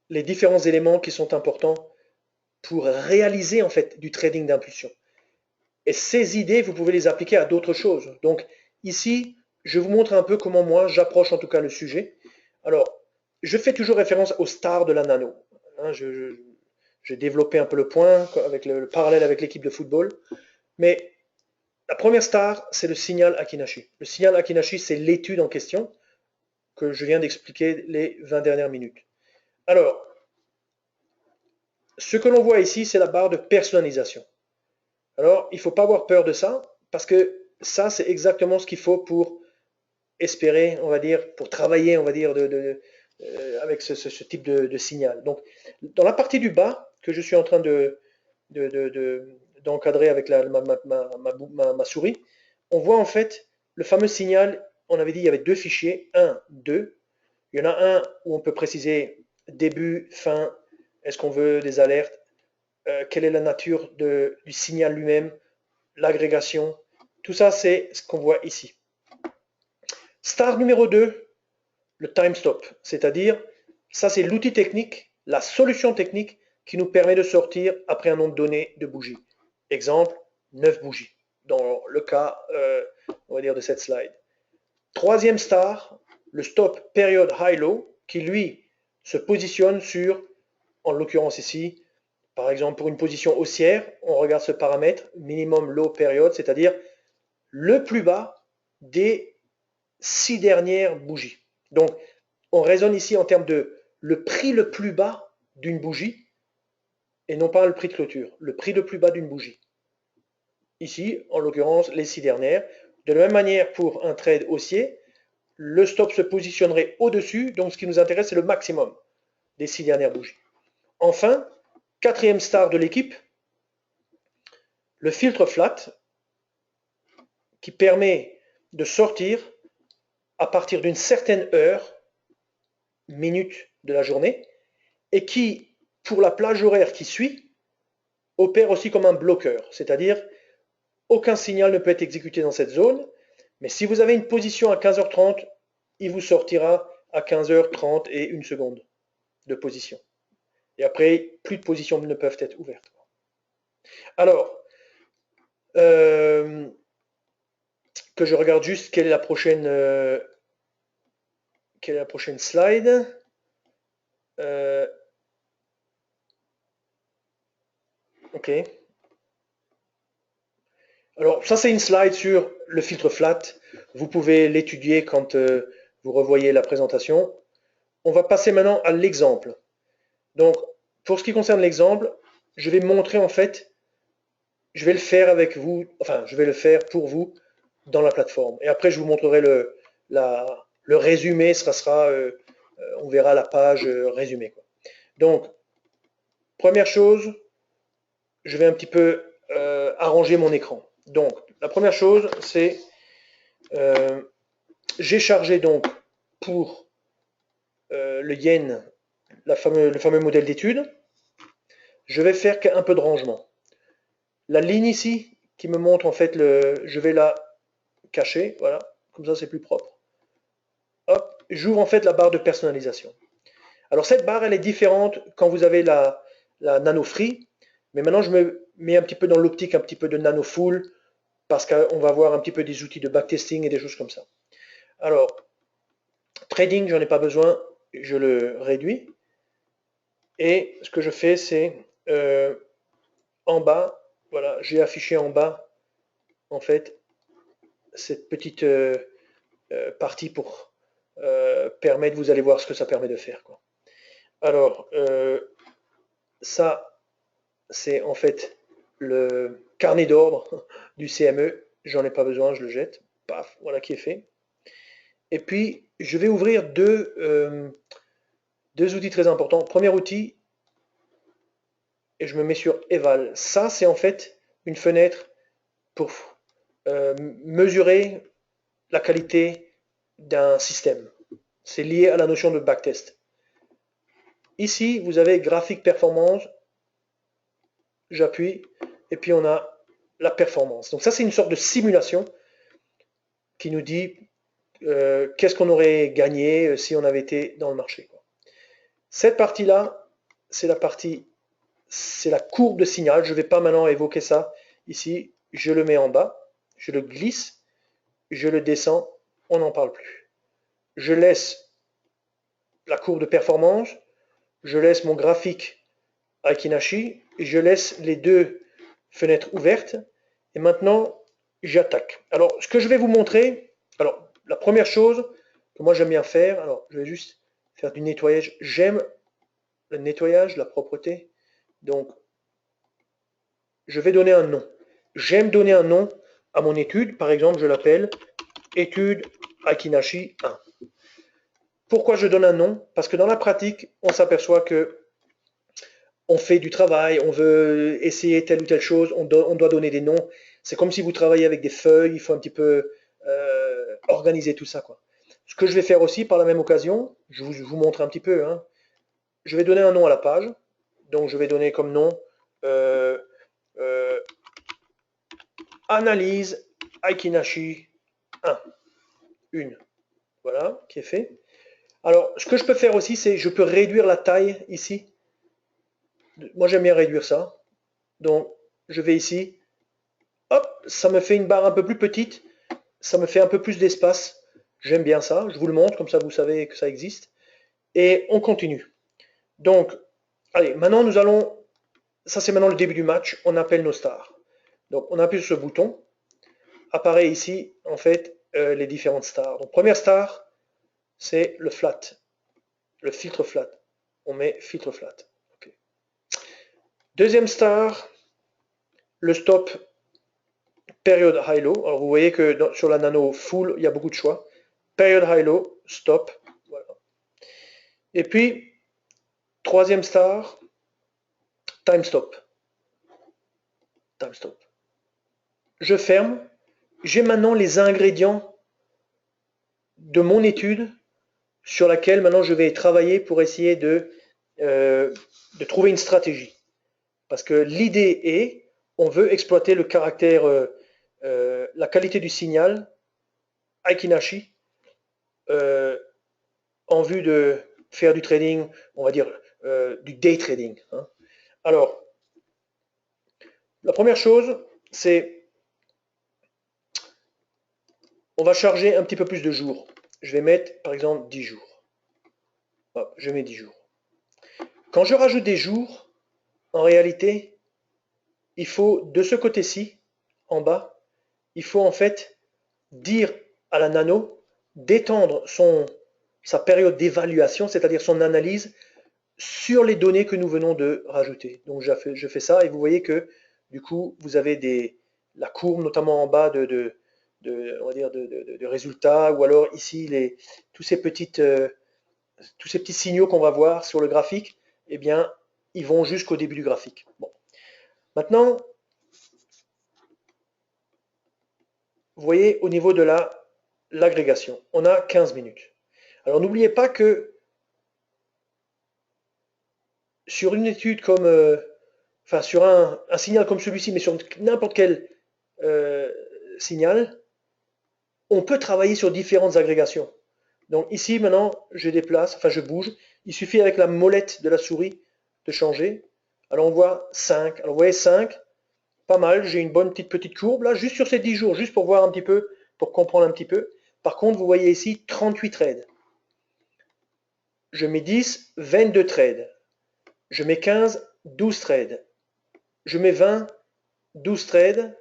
les différents éléments qui sont importants pour réaliser en fait du trading d'impulsion. Et ces idées, vous pouvez les appliquer à d'autres choses. Donc ici, je vous montre un peu comment moi j'approche en tout cas le sujet. Alors, je fais toujours référence aux stars de la nano. Hein, j'ai développé un peu le point avec le parallèle avec l'équipe de football. Mais la première star, c'est le signal Akinashi. Le signal Akinashi, c'est l'étude en question que je viens d'expliquer les 20 dernières minutes. Alors, ce que l'on voit ici, c'est la barre de personnalisation. Alors, il ne faut pas avoir peur de ça, parce que ça, c'est exactement ce qu'il faut pour espérer, on va dire, pour travailler, on va dire, avec ce type de signal. Donc, dans la partie du bas, que je suis en train d'encadrer avec ma souris, on voit en fait le fameux signal. On avait dit qu'il y avait deux fichiers, 1, 2. Il y en a un où on peut préciser début, fin, est-ce qu'on veut des alertes, quelle est la nature du signal lui-même, l'agrégation. Tout ça, c'est ce qu'on voit ici. Star numéro 2, le time stop, c'est-à-dire, ça c'est l'outil technique, la solution technique qui nous permet de sortir après un nombre donné de bougies. Exemple, 9 bougies, dans le cas, on va dire, de cette slide. Troisième star, le stop period high-low, qui lui se positionne sur, en l'occurrence ici, par exemple pour une position haussière, on regarde ce paramètre, minimum low period, c'est-à-dire le plus bas des 6 dernières bougies. Donc, on raisonne ici en termes de le prix le plus bas d'une bougie et non pas le prix de clôture, le prix le plus bas d'une bougie. Ici, en l'occurrence, les 6 dernières. De la même manière, pour un trade haussier, le stop se positionnerait au-dessus, donc ce qui nous intéresse, c'est le maximum des 6 dernières bougies. Enfin, quatrième star de l'équipe, le filtre flat, qui permet de sortir à partir d'une certaine heure, minute de la journée, et qui, pour la plage horaire qui suit, opère aussi comme un bloqueur, c'est-à-dire aucun signal ne peut être exécuté dans cette zone, mais si vous avez une position à 15h30, il vous sortira à 15h30 et 1 seconde de position. Et après, plus de positions ne peuvent être ouvertes. Alors, que je regarde juste quelle est la prochaine slide. Ok. Alors, ça, c'est une slide sur le filtre flat. Vous pouvez l'étudier quand vous revoyez la présentation. On va passer maintenant à l'exemple. Donc, pour ce qui concerne l'exemple, je vais montrer en fait, je vais le faire avec vous, enfin, je vais le faire pour vous dans la plateforme. Et après, je vous montrerai le résumé, on verra la page résumée. Donc, première chose, je vais un petit peu arranger mon écran. Donc, la première chose, c'est j'ai chargé donc pour le yen le fameux modèle d'étude. Je vais faire un peu de rangement. La ligne ici qui me montre en fait je vais la cacher, voilà, comme ça c'est plus propre. Hop, j'ouvre en fait la barre de personnalisation. Alors cette barre elle est différente quand vous avez la nano free, mais maintenant je me mets un petit peu dans l'optique un petit peu de nano full parce qu'on va voir un petit peu des outils de backtesting et des choses comme ça. Alors, trading, j'en ai pas besoin, je le réduis. Et ce que je fais, c'est en bas, voilà, j'ai affiché en bas, en fait, cette petite partie pour permettre, vous allez voir ce que ça permet de faire, quoi. Alors, ça, c'est en fait le carnet d'ordre du CME. J'en ai pas besoin, je le jette. Paf, voilà qui est fait. Et puis, je vais ouvrir deux outils très importants. Premier outil, et je me mets sur Eval. Ça, c'est en fait une fenêtre pour mesurer la qualité d'un système. C'est lié à la notion de backtest. Ici, vous avez graphique performance, j'appuie, et puis on a la performance. Donc ça, c'est une sorte de simulation qui nous dit qu'est-ce qu'on aurait gagné si on avait été dans le marché. Cette partie-là, c'est la courbe de signal. Je ne vais pas maintenant évoquer ça ici. je le mets en bas, je le glisse, je le descends, on n'en parle plus. Je laisse la courbe de performance, je laisse mon graphique Akinashi, et je laisse les deux fenêtres ouvertes, et maintenant j'attaque. Alors ce que je vais vous montrer, alors la première chose que moi j'aime bien faire, alors je vais juste faire du nettoyage, j'aime le nettoyage, la propreté, donc je vais donner un nom. J'aime donner un nom à mon étude, par exemple je l'appelle étude Akinashi 1. Pourquoi je donne un nom? Parce que dans la pratique, on s'aperçoit que on fait du travail, on veut essayer telle ou telle chose, on doit donner des noms. C'est comme si vous travaillez avec des feuilles, il faut un petit peu organiser tout ça, quoi. Ce que je vais faire aussi par la même occasion, je vous montre un petit peu, hein, je vais donner un nom à la page. Donc je vais donner comme nom euh, euh, Analyse Akinashi 1. Une. Voilà, qui est fait. Alors, ce que je peux faire aussi, c'est je peux réduire la taille ici. Moi, j'aime bien réduire ça. Donc, je vais ici. Hop, ça me fait une barre un peu plus petite. Ça me fait un peu plus d'espace. J'aime bien ça. Je vous le montre, comme ça vous savez que ça existe. Et on continue. Donc, allez, maintenant nous allons. Ça, c'est maintenant le début du match. On appelle nos stars. Donc, on appuie sur ce bouton. Apparaît ici, en fait, les différentes stars. Donc, première star, c'est le flat. Le filtre flat. On met filtre flat. Okay. Deuxième star, le stop période high-low. Alors vous voyez que sur la nano full, il y a beaucoup de choix. Période high-low, stop. Voilà. Et puis, troisième star, time stop. Time stop. Je ferme. J'ai maintenant les ingrédients de mon étude sur laquelle maintenant je vais travailler pour essayer de trouver une stratégie. Parce que l'idée est, on veut exploiter le caractère, la qualité du signal Akinashi en vue de faire du trading, on va dire du day trading. Hein. Alors, la première chose, c'est on va charger un petit peu plus de jours. Je vais mettre par exemple 10 jours. Hop, je mets 10 jours. Quand je rajoute des jours, en réalité, il faut de ce côté-ci, en bas, il faut en fait dire à la nano d'étendre sa période d'évaluation, c'est-à-dire son analyse, sur les données que nous venons de rajouter. Donc je fais ça et vous voyez que du coup vous avez la courbe notamment en bas on va dire de résultats, ou alors ici tous ces petits signaux qu'on va voir sur le graphique, eh bien ils vont jusqu'au début du graphique. Bon. Maintenant, vous voyez au niveau de l'agrégation, on a 15 minutes. Alors n'oubliez pas que sur une étude comme, enfin sur un signal comme celui-ci, mais sur n'importe quel euh, signal, on peut travailler sur différentes agrégations. Donc ici maintenant, je déplace, enfin je bouge. Il suffit avec la molette de la souris de changer. Alors on voit 5. Alors vous voyez 5, pas mal. J'ai une bonne petite courbe là, juste sur ces 10 jours, juste pour voir un petit peu, pour comprendre un petit peu. Par contre, vous voyez ici 38 trades. Je mets 10, 22 trades. Je mets 15, 12 trades. Je mets 20, 12 trades.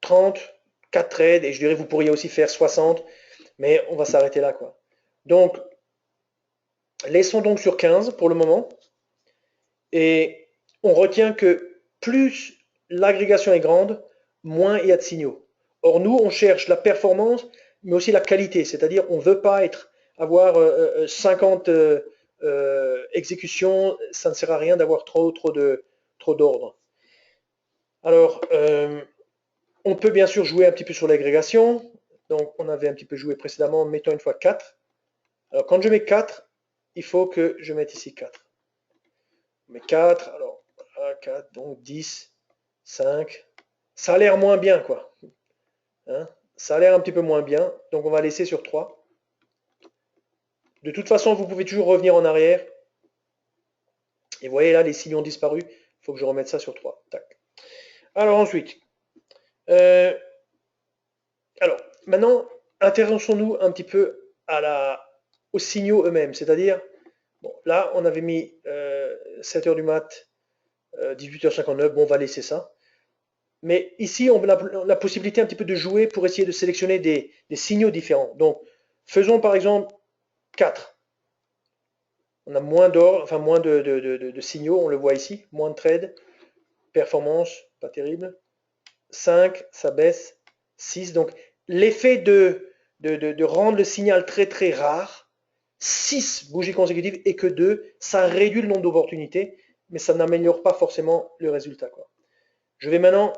30, 4 trades, et je dirais vous pourriez aussi faire 60, mais on va s'arrêter là, quoi. Donc, laissons donc sur 15 pour le moment, et on retient que plus l'agrégation est grande, moins il y a de signaux. Or, nous, on cherche la performance, mais aussi la qualité, c'est-à-dire on ne veut pas avoir 50 exécutions, ça ne sert à rien d'avoir trop d'ordre. Alors, on peut bien sûr jouer un petit peu sur l'agrégation. Donc, on avait un petit peu joué précédemment, mettons une fois 4. Alors, quand je mets 4, il faut que je mette ici 4. On met 4, alors, voilà, 4, donc 10, 5. Ça a l'air moins bien, quoi. Hein, ça a l'air un petit peu moins bien, donc on va laisser sur 3. De toute façon, vous pouvez toujours revenir en arrière. Et vous voyez là, les signes ont disparu. Il faut que je remette ça sur 3. Tac. Alors ensuite, Euh, alors, maintenant, intéressons-nous un petit peu aux signaux eux-mêmes. C'est-à-dire, bon, là, on avait mis 7 heures du mat, 18h59. Bon, on va laisser ça. Mais ici, on a la possibilité un petit peu de jouer pour essayer de sélectionner des signaux différents. Donc, faisons par exemple 4. On a moins d'or, enfin moins de signaux, on le voit ici, moins de trades, performance, pas terrible. 5, ça baisse. 6, donc l'effet de rendre le signal très très rare, 6 bougies consécutives et que 2, ça réduit le nombre d'opportunités, mais ça n'améliore pas forcément le résultat, quoi. Je vais maintenant,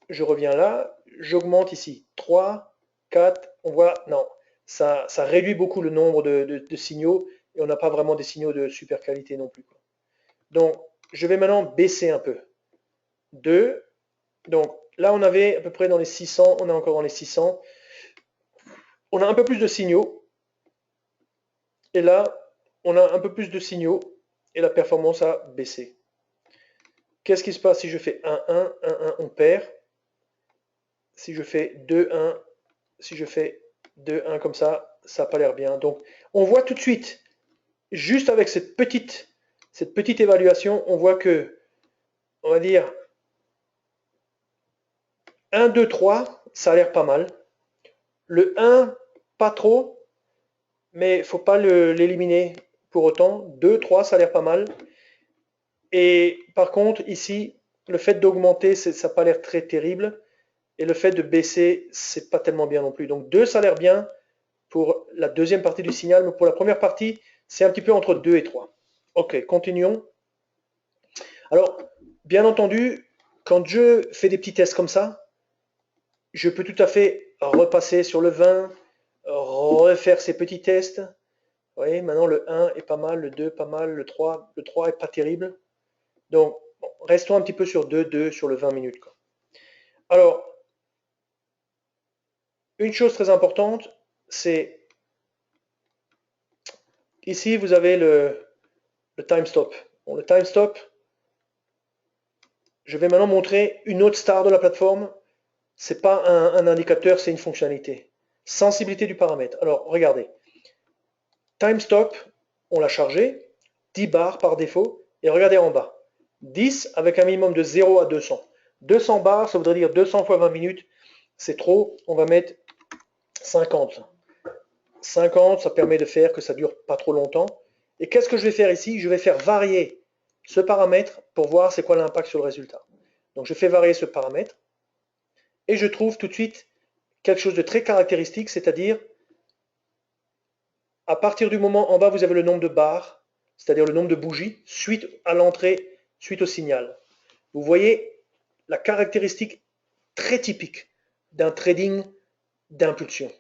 je reviens là, j'augmente ici 3, 4, on voit, non, ça réduit beaucoup le nombre de signaux et on n'a pas vraiment des signaux de super qualité non plus, quoi. Donc, je vais maintenant baisser un peu. 2, donc là on avait à peu près dans les 600, on est encore dans les 600. On a un peu plus de signaux et là on a un peu plus de signaux et la performance a baissé. Qu'est-ce qui se passe si je fais 1-1, 1-1, on perd. Si je fais 2-1, si je fais 2-1 comme ça n'a pas l'air bien. Donc on voit tout de suite, juste avec cette petite évaluation, on voit que, on va dire, 1, 2, 3, ça a l'air pas mal. Le 1, pas trop, mais il ne faut pas l'éliminer pour autant. 2, 3, ça a l'air pas mal. Et par contre, ici, le fait d'augmenter, ça n'a pas l'air très terrible. Et le fait de baisser, c'est pas tellement bien non plus. Donc 2, ça a l'air bien pour la deuxième partie du signal, mais pour la première partie, c'est un petit peu entre 2 et 3. Ok, continuons. Alors, bien entendu, quand je fais des petits tests comme ça, je peux tout à fait repasser sur le 20, refaire ces petits tests. Vous voyez, maintenant le 1 est pas mal, le 2 pas mal, le 3 est pas terrible. Donc, bon, restons un petit peu sur 2, 2 sur le 20 minutes, quoi. Alors, une chose très importante, c'est ici vous avez le time stop. Bon, le time stop, je vais maintenant montrer une autre star de la plateforme. C'est pas un indicateur, c'est une fonctionnalité. Sensibilité du paramètre. Alors, regardez. Time stop, on l'a chargé, 10 bars par défaut, et regardez en bas. 10 avec un minimum de 0 à 200. 200 bars, ça voudrait dire 200 fois 20 minutes. C'est trop, on va mettre 50. 50, ça permet de faire que ça dure pas trop longtemps. Et qu'est-ce que je vais faire ici? Je vais faire varier ce paramètre pour voir c'est quoi l'impact sur le résultat. Donc je fais varier ce paramètre et je trouve tout de suite quelque chose de très caractéristique, c'est-à-dire à partir du moment en bas vous avez le nombre de barres, c'est-à-dire le nombre de bougies suite à l'entrée, suite au signal. Vous voyez la caractéristique très typique d'un trading d'impulsion.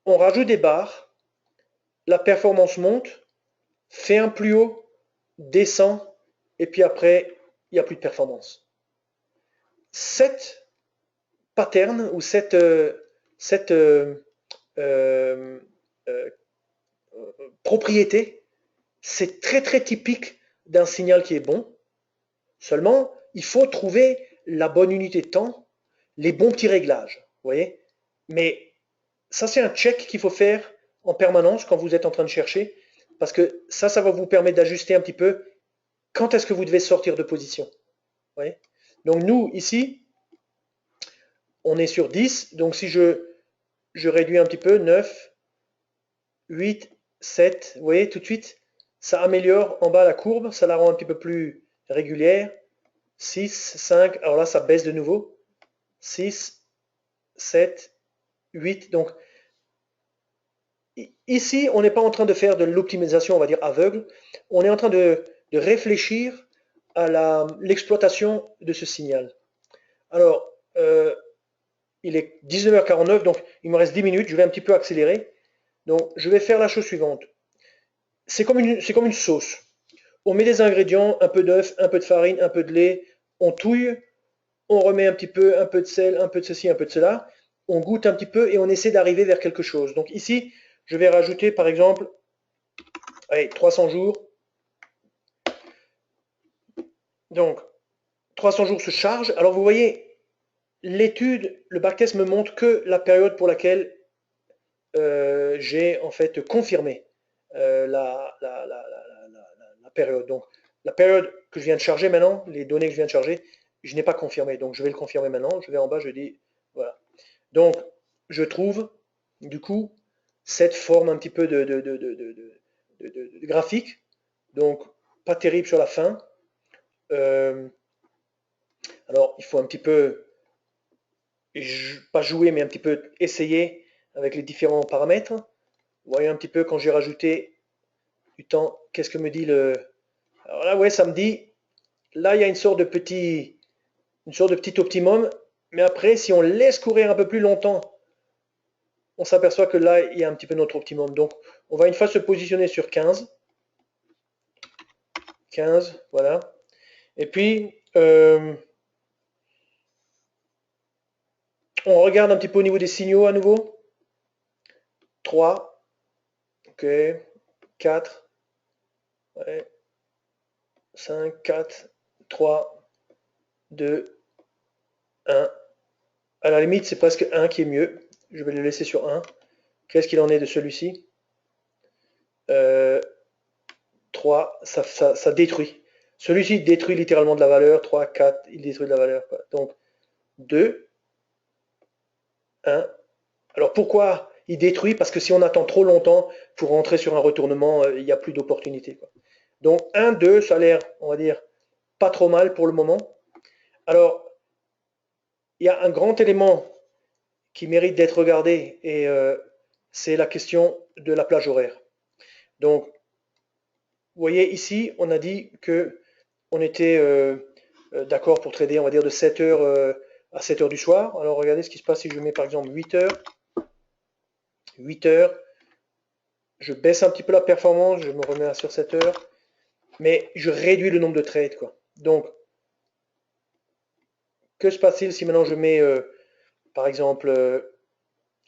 On rajoute des barres, la performance monte, fait un plus haut, descend, et puis après, il n'y a plus de performance. Cette pattern ou cette euh, euh, propriété, c'est très très typique d'un signal qui est bon. Seulement, il faut trouver la bonne unité de temps, les bons petits réglages. Vous voyez? Mais ça, c'est un check qu'il faut faire en permanence quand vous êtes en train de chercher, parce que ça va vous permettre d'ajuster un petit peu quand est-ce que vous devez sortir de position. Vous voyez? Donc nous, ici, on est sur 10, donc si je réduis un petit peu, 9, 8, 7, vous voyez, tout de suite, ça améliore en bas la courbe, ça la rend un petit peu plus régulière. 6, 5, alors là, ça baisse de nouveau. 6, 7, 8, donc ici, on n'est pas en train de faire de l'optimisation, on va dire, aveugle. On est en train de réfléchir à l'exploitation de ce signal. Alors, il est 19h49, donc il me reste 10 minutes. Je vais un petit peu accélérer. Donc, je vais faire la chose suivante. C'est comme une sauce. On met des ingrédients, un peu d'œuf, un peu de farine, un peu de lait. On touille, on remet un peu de sel, un peu de ceci, un peu de cela. On goûte un petit peu et on essaie d'arriver vers quelque chose. Donc ici, je vais rajouter par exemple, allez, 300 jours. Donc, 300 jours se charge. Alors vous voyez, l'étude, le backtest me montre que la période pour laquelle j'ai en fait confirmé la période. Donc la période que je viens de charger maintenant, les données que je viens de charger, je n'ai pas confirmé. Donc je vais le confirmer maintenant. Je vais en bas, je dis voilà. Donc je trouve du coup cette forme un petit peu de graphique. Donc pas terrible sur la fin. Euh, alors il faut un petit peu pas jouer, mais un petit peu essayer avec les différents paramètres. Vous voyez un petit peu quand j'ai rajouté du temps, qu'est-ce que me dit le... Alors là, ouais, ça me dit, là, il y a une sorte de petit optimum, mais après, si on laisse courir un peu plus longtemps, on s'aperçoit que là, il y a un petit peu notre optimum. Donc, on va une fois se positionner sur 15. 15, voilà. Et puis, on regarde un petit peu au niveau des signaux à nouveau. 3, ok, 4, ouais, 5, 4, 3, 2, 1. À la limite, c'est presque 1 qui est mieux. Je vais le laisser sur 1. Qu'est-ce qu'il en est de celui-ci? 3, ça détruit. Celui-ci détruit littéralement de la valeur. 3, 4, il détruit de la valeur. Donc 2, 1. Alors pourquoi il détruit? Parce que si on attend trop longtemps pour rentrer sur un retournement, il n'y a plus d'opportunité. Donc 1, 2, ça a l'air, on va dire, pas trop mal pour le moment. Alors, il y a un grand élément qui mérite d'être regardé et c'est la question de la plage horaire. Donc, vous voyez ici, on a dit que on était d'accord pour trader, on va dire, de 7h à 7h du soir. Alors, regardez ce qui se passe si je mets par exemple 8h. 8h, je baisse un petit peu la performance, je me remets sur 7h, mais je réduis le nombre de trades, quoi. Donc, que se passe-t-il si maintenant je mets, par exemple,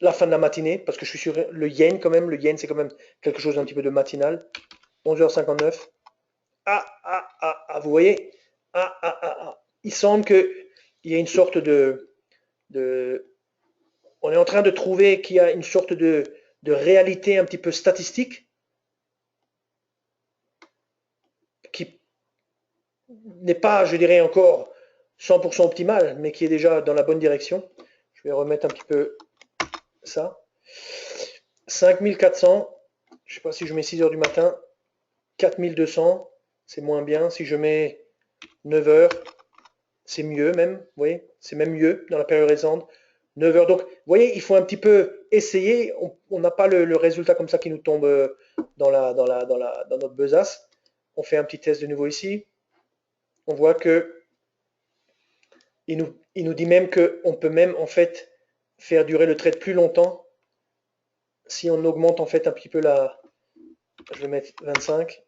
la fin de la matinée, parce que je suis sur le yen quand même, le yen c'est quand même quelque chose d'un petit peu de matinal. 11h59. Vous voyez? Il semble qu'il y a une sorte de... On est en train de trouver qu'il y a une sorte de réalité un petit peu statistique qui n'est pas, je dirais, encore 100% optimale, mais qui est déjà dans la bonne direction. Je vais remettre un petit peu ça. 5400, je ne sais pas si je mets 6 heures du matin, 4200, c'est moins bien. Si je mets 9 heures, c'est mieux même, vous voyez, c'est même mieux dans la période récente. 9 heures. Donc, vous voyez, il faut un petit peu essayer. On n'a pas le résultat comme ça qui nous tombe dans notre besace. On fait un petit test de nouveau ici. On voit que il nous dit même qu'on peut même en fait faire durer le trade plus longtemps si on augmente en fait un petit peu la... Je vais mettre 25.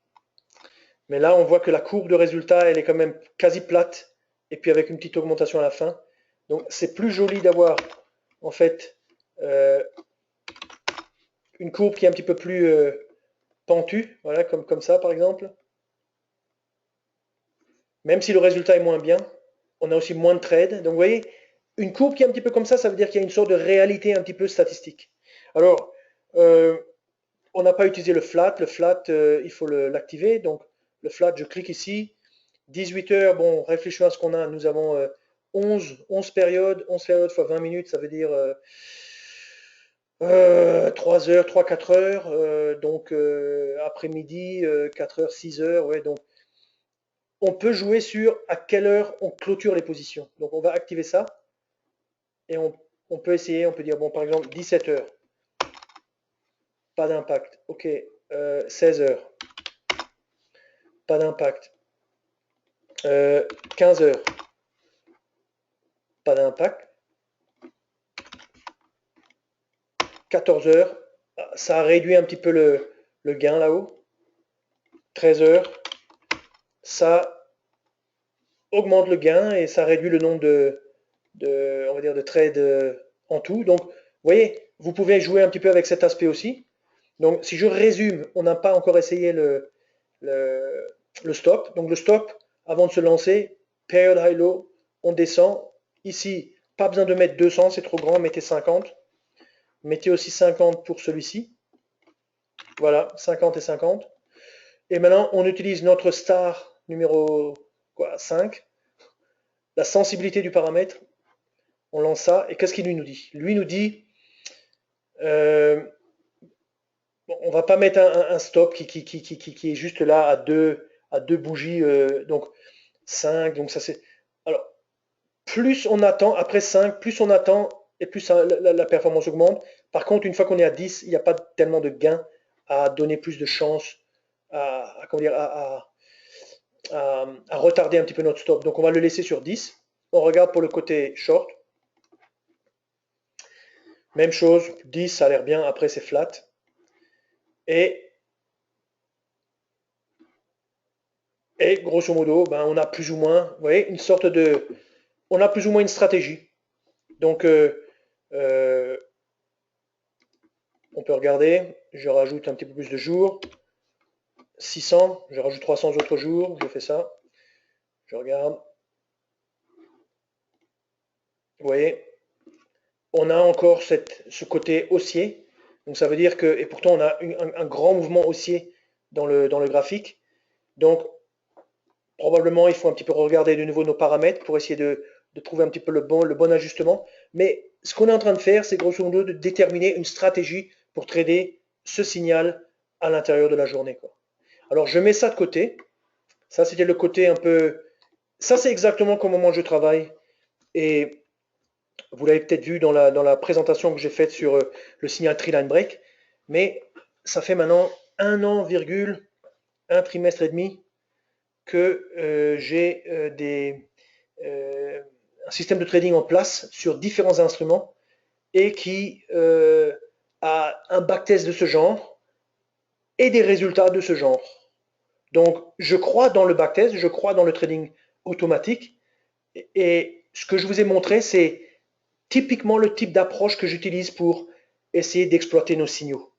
Mais là, on voit que la courbe de résultat, elle est quand même quasi plate. Et puis avec une petite augmentation à la fin. Donc, c'est plus joli d'avoir en fait une courbe qui est un petit peu plus pentue, voilà, comme ça par exemple. Même si le résultat est moins bien, on a aussi moins de trades. Donc vous voyez, une courbe qui est un petit peu comme ça veut dire qu'il y a une sorte de réalité un petit peu statistique. Alors, on n'a pas utilisé le flat. Le flat, il faut l'activer. Donc le flat, je clique ici. 18 heures, bon, réfléchissons à ce qu'on a. Nous avons 11 périodes. 11 périodes fois 20 minutes, ça veut dire 3 heures, 3-4 heures, donc après-midi, 4 heures, 6 heures, ouais, donc on peut jouer sur à quelle heure on clôture les positions. Donc on va activer ça et on peut essayer, on peut dire, bon, par exemple, 17 heures, pas d'impact, ok, 16 heures, pas d'impact, 15 heures, pas d'impact, 14 heures, ça a réduit un petit peu le gain là-haut, 13 heures, ça augmente le gain et ça réduit le nombre on va dire de trades en tout. Donc, vous voyez, vous pouvez jouer un petit peu avec cet aspect aussi. Donc, si je résume, on n'a pas encore essayé le stop. Donc, le stop, avant de se lancer, period high low, on descend. Ici, Pas besoin de mettre 200, c'est trop grand, mettez 50. Mettez aussi 50 pour celui-ci. Voilà, 50 et 50. Et maintenant, on utilise notre star numéro 5, la sensibilité du paramètre. On lance ça, et qu'est-ce qu'il nous dit? Lui nous dit, bon, on va pas mettre un stop qui est juste là à deux bougies, donc 5, donc ça c'est... Alors, plus on attend, après 5, plus on attend, et plus la performance augmente. Par contre, une fois qu'on est à 10, il n'y a pas tellement de gain à donner plus de chance comment dire, à retarder un petit peu notre stop. Donc on va le laisser sur 10. On regarde pour le côté short. Même chose, 10, ça a l'air bien, après c'est flat. Et, et grosso modo, ben, on a plus ou moins, vous voyez, une sorte de... On a plus ou moins une stratégie. Donc, euh, on peut regarder, je rajoute un petit peu plus de jours. 600, je rajoute 300 autres jours, je fais ça. Je regarde. Vous voyez, on a encore ce côté haussier. Donc ça veut dire que, et pourtant on a un grand mouvement haussier dans le graphique. Donc probablement il faut un petit peu regarder de nouveau nos paramètres pour essayer de trouver un petit peu le bon ajustement. Mais ce qu'on est en train de faire, c'est grosso modo de déterminer une stratégie pour trader ce signal à l'intérieur de la journée, quoi. Alors je mets ça de côté. Ça c'était le côté un peu... Ça c'est exactement comment moi je travaille. Et vous l'avez peut-être vu dans la présentation que j'ai faite sur le signal Treeline Break, mais ça fait maintenant 1 an, un trimestre et demi que j'ai un système de trading en place sur différents instruments et qui a un backtest de ce genre et des résultats de ce genre. Donc, je crois dans le backtest, je crois dans le trading automatique et ce que je vous ai montré, c'est typiquement le type d'approche que j'utilise pour essayer d'exploiter nos signaux.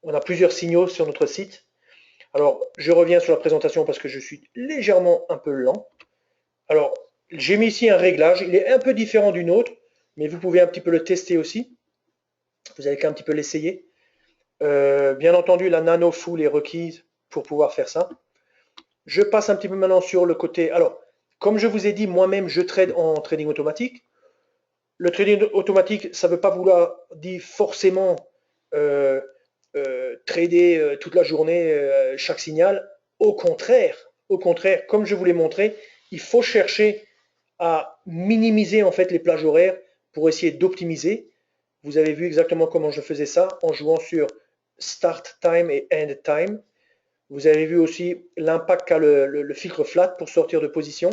On a plusieurs signaux sur notre site. Alors, je reviens sur la présentation parce que je suis légèrement un peu lent. Alors, j'ai mis ici un réglage. Il est un peu différent d'une autre, mais vous pouvez un petit peu le tester aussi. Vous avez qu'à un petit peu l'essayer. Bien entendu, la nano full est requise pour pouvoir faire ça. Je passe un petit peu maintenant sur le côté... Alors, comme je vous ai dit, moi-même, je trade en trading automatique. Le trading automatique, ça ne veut pas vouloir dire forcément trader toute la journée chaque signal. Au contraire, comme je vous l'ai montré, il faut chercher à minimiser en fait les plages horaires pour essayer d'optimiser. Vous avez vu exactement comment je faisais ça en jouant sur Start Time et End Time. Vous avez vu aussi l'impact qu'a le filtre flat pour sortir de position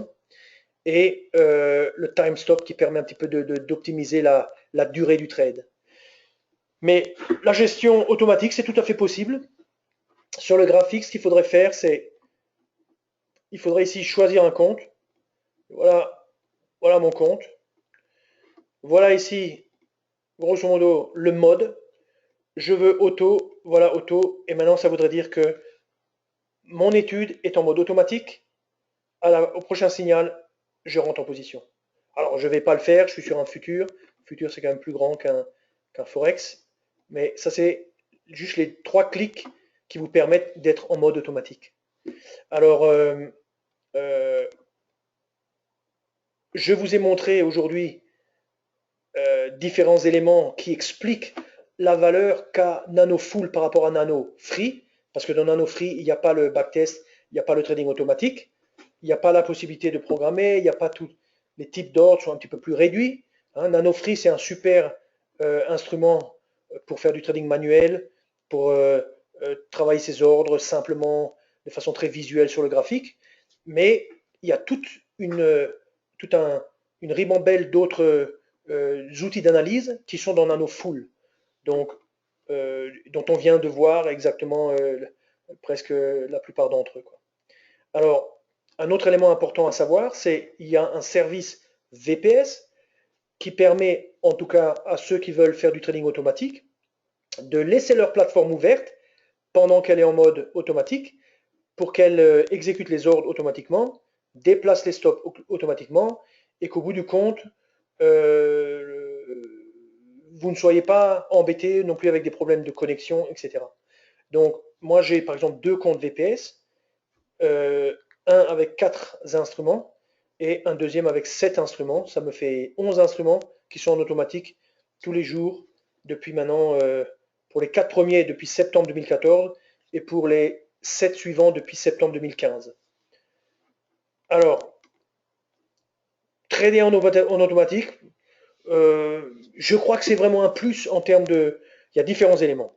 et le time stop qui permet un petit peu d'optimiser la durée du trade. Mais la gestion automatique, c'est tout à fait possible. Sur le graphique, ce qu'il faudrait faire, c'est il faudrait ici choisir un compte. Voilà, voilà mon compte. Voilà ici, grosso modo, le mode. Je veux auto, voilà auto. Et maintenant, ça voudrait dire que mon étude est en mode automatique. Au prochain signal, je rentre en position. Alors, je ne vais pas le faire, je suis sur un futur. Futur, c'est quand même plus grand qu'un Forex. Mais ça, c'est juste les 3 clics qui vous permettent d'être en mode automatique. Alors, je vous ai montré aujourd'hui différents éléments qui expliquent la valeur qu'a Nano Full par rapport à Nano Free. Parce que dans Nano Free, il n'y a pas le backtest, il n'y a pas le trading automatique, il n'y a pas la possibilité de programmer, il n'y a pas tout. Les types d'ordres sont un petit peu plus réduits. Nano Free, c'est un super instrument pour faire du trading manuel, pour travailler ses ordres simplement de façon très visuelle sur le graphique. Mais il y a toute une ribambelle d'autres outils d'analyse qui sont dans Nano Full. Donc, dont on vient de voir exactement presque la plupart d'entre eux, quoi. Alors, un autre élément important à savoir, c'est qu'il y a un service VPS qui permet, en tout cas à ceux qui veulent faire du trading automatique, de laisser leur plateforme ouverte pendant qu'elle est en mode automatique pour qu'elle exécute les ordres automatiquement, déplace les stops automatiquement et qu'au bout du compte, vous ne soyez pas embêté non plus avec des problèmes de connexion, etc. Donc, moi, j'ai par exemple deux comptes VPS, un avec 4 instruments et un deuxième avec 7 instruments. Ça me fait 11 instruments qui sont en automatique tous les jours depuis maintenant, pour les 4 premiers depuis septembre 2014 et pour les 7 suivants depuis septembre 2015. Alors, trader en automatique, je crois que c'est vraiment un plus en termes de... Il y a différents éléments.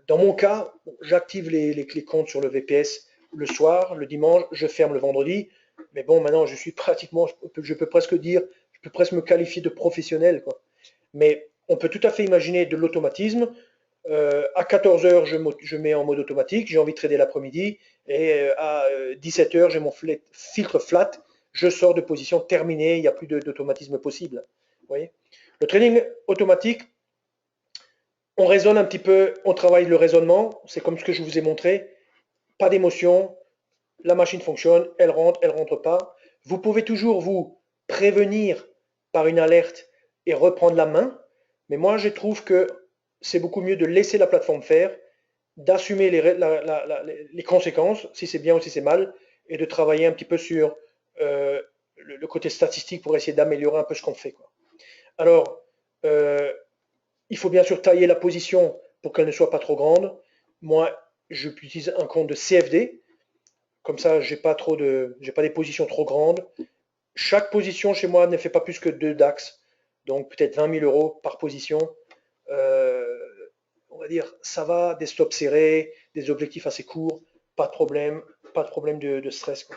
Dans mon cas, j'active les comptes sur le VPS le soir, le dimanche, je ferme le vendredi. Mais bon, maintenant, je suis pratiquement, je peux presque dire, je peux presque me qualifier de professionnel, quoi. Mais on peut tout à fait imaginer de l'automatisme. À 14 heures, je mets en mode automatique, j'ai envie de trader l'après-midi, et à 17 heures, j'ai mon filtre flat, je sors de position terminée, il n'y a plus d'automatisme possible. Vous voyez? Le trading automatique, on raisonne un petit peu, on travaille le raisonnement, c'est comme ce que je vous ai montré, pas d'émotion, la machine fonctionne, elle rentre pas. Vous pouvez toujours vous prévenir par une alerte et reprendre la main, mais moi je trouve que c'est beaucoup mieux de laisser la plateforme faire, d'assumer les conséquences, si c'est bien ou si c'est mal, et de travailler un petit peu sur le côté statistique pour essayer d'améliorer un peu ce qu'on fait, quoi. Alors, euh, il faut bien sûr tailler la position pour qu'elle ne soit pas trop grande. Moi, j'utilise un compte de CFD. Comme ça, j'ai pas des positions trop grandes. Chaque position chez moi ne fait pas plus que 2 DAX. Donc peut-être 20 000 euros par position. Euh, on va dire, ça va, des stops serrés, des objectifs assez courts, pas de problème de stress, quoi.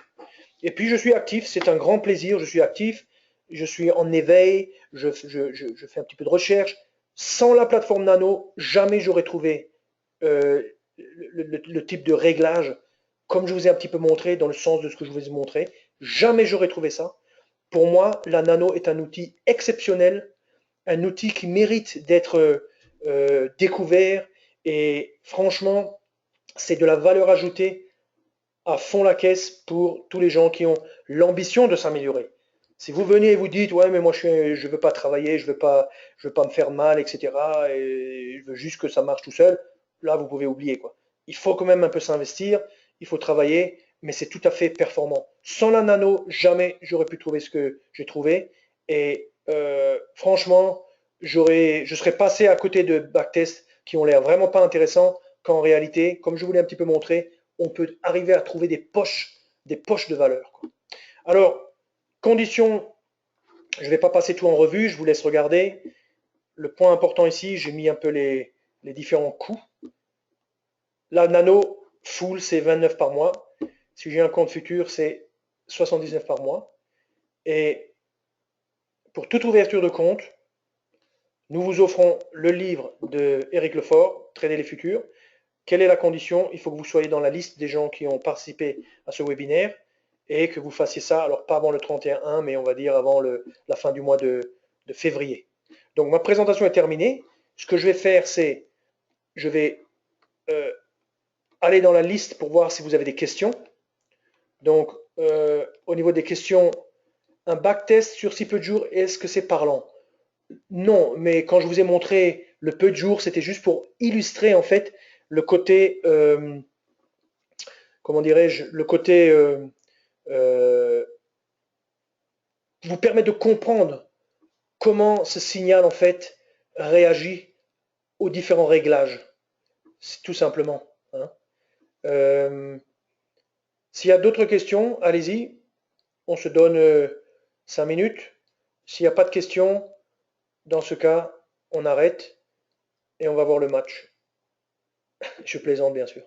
Et puis je suis actif, c'est un grand plaisir, je suis actif, je suis en éveil, je fais un petit peu de recherche. Sans la plateforme Nano, jamais j'aurais trouvé euh, le type de réglage comme je vous ai un petit peu montré, dans le sens de ce que je vous ai montré. Jamais j'aurais trouvé ça. Pour moi, la Nano est un outil exceptionnel, un outil qui mérite d'être découvert et franchement, c'est de la valeur ajoutée à fond la caisse pour tous les gens qui ont l'ambition de s'améliorer. Si vous venez et vous dites ouais mais moi je veux pas travailler, je veux pas me faire mal, etc. et je veux juste que ça marche tout seul, là vous pouvez oublier quoi. Il faut quand même un peu s'investir, il faut travailler, mais c'est tout à fait performant. Sans la nano, jamais j'aurais pu trouver ce que j'ai trouvé. Et franchement, je serais passé à côté de backtests qui ont l'air vraiment pas intéressants, qu'en réalité, comme je vous l'ai un petit peu montré, on peut arriver à trouver des poches de valeur, quoi. Alors, conditions, je ne vais pas passer tout en revue, je vous laisse regarder. Le point important ici, j'ai mis un peu les différents coûts. La nano full, c'est 29 par mois. Si j'ai un compte futur, c'est 79 par mois. Et pour toute ouverture de compte, nous vous offrons le livre de Eric Lefort, Trader les futurs. Quelle est la condition? Il faut que vous soyez dans la liste des gens qui ont participé à ce webinaire et que vous fassiez ça, alors pas avant le 31, mais on va dire avant la fin du mois de février. Donc ma présentation est terminée. Ce que je vais faire, c'est je vais aller dans la liste pour voir si vous avez des questions. Donc au niveau des questions, un backtest sur si peu de jours, est-ce que c'est parlant? Non, mais quand je vous ai montré le peu de jours, c'était juste pour illustrer en fait le côté comment dirais-je, le côté euh, vous permet de comprendre comment ce signal en fait réagit aux différents réglages, tout simplement, hein. Euh, S'il y a d'autres questions, allez-y, on se donne 5 minutes. S'il n'y a pas de questions, dans ce cas, on arrête et on va voir le match. Je plaisante bien sûr.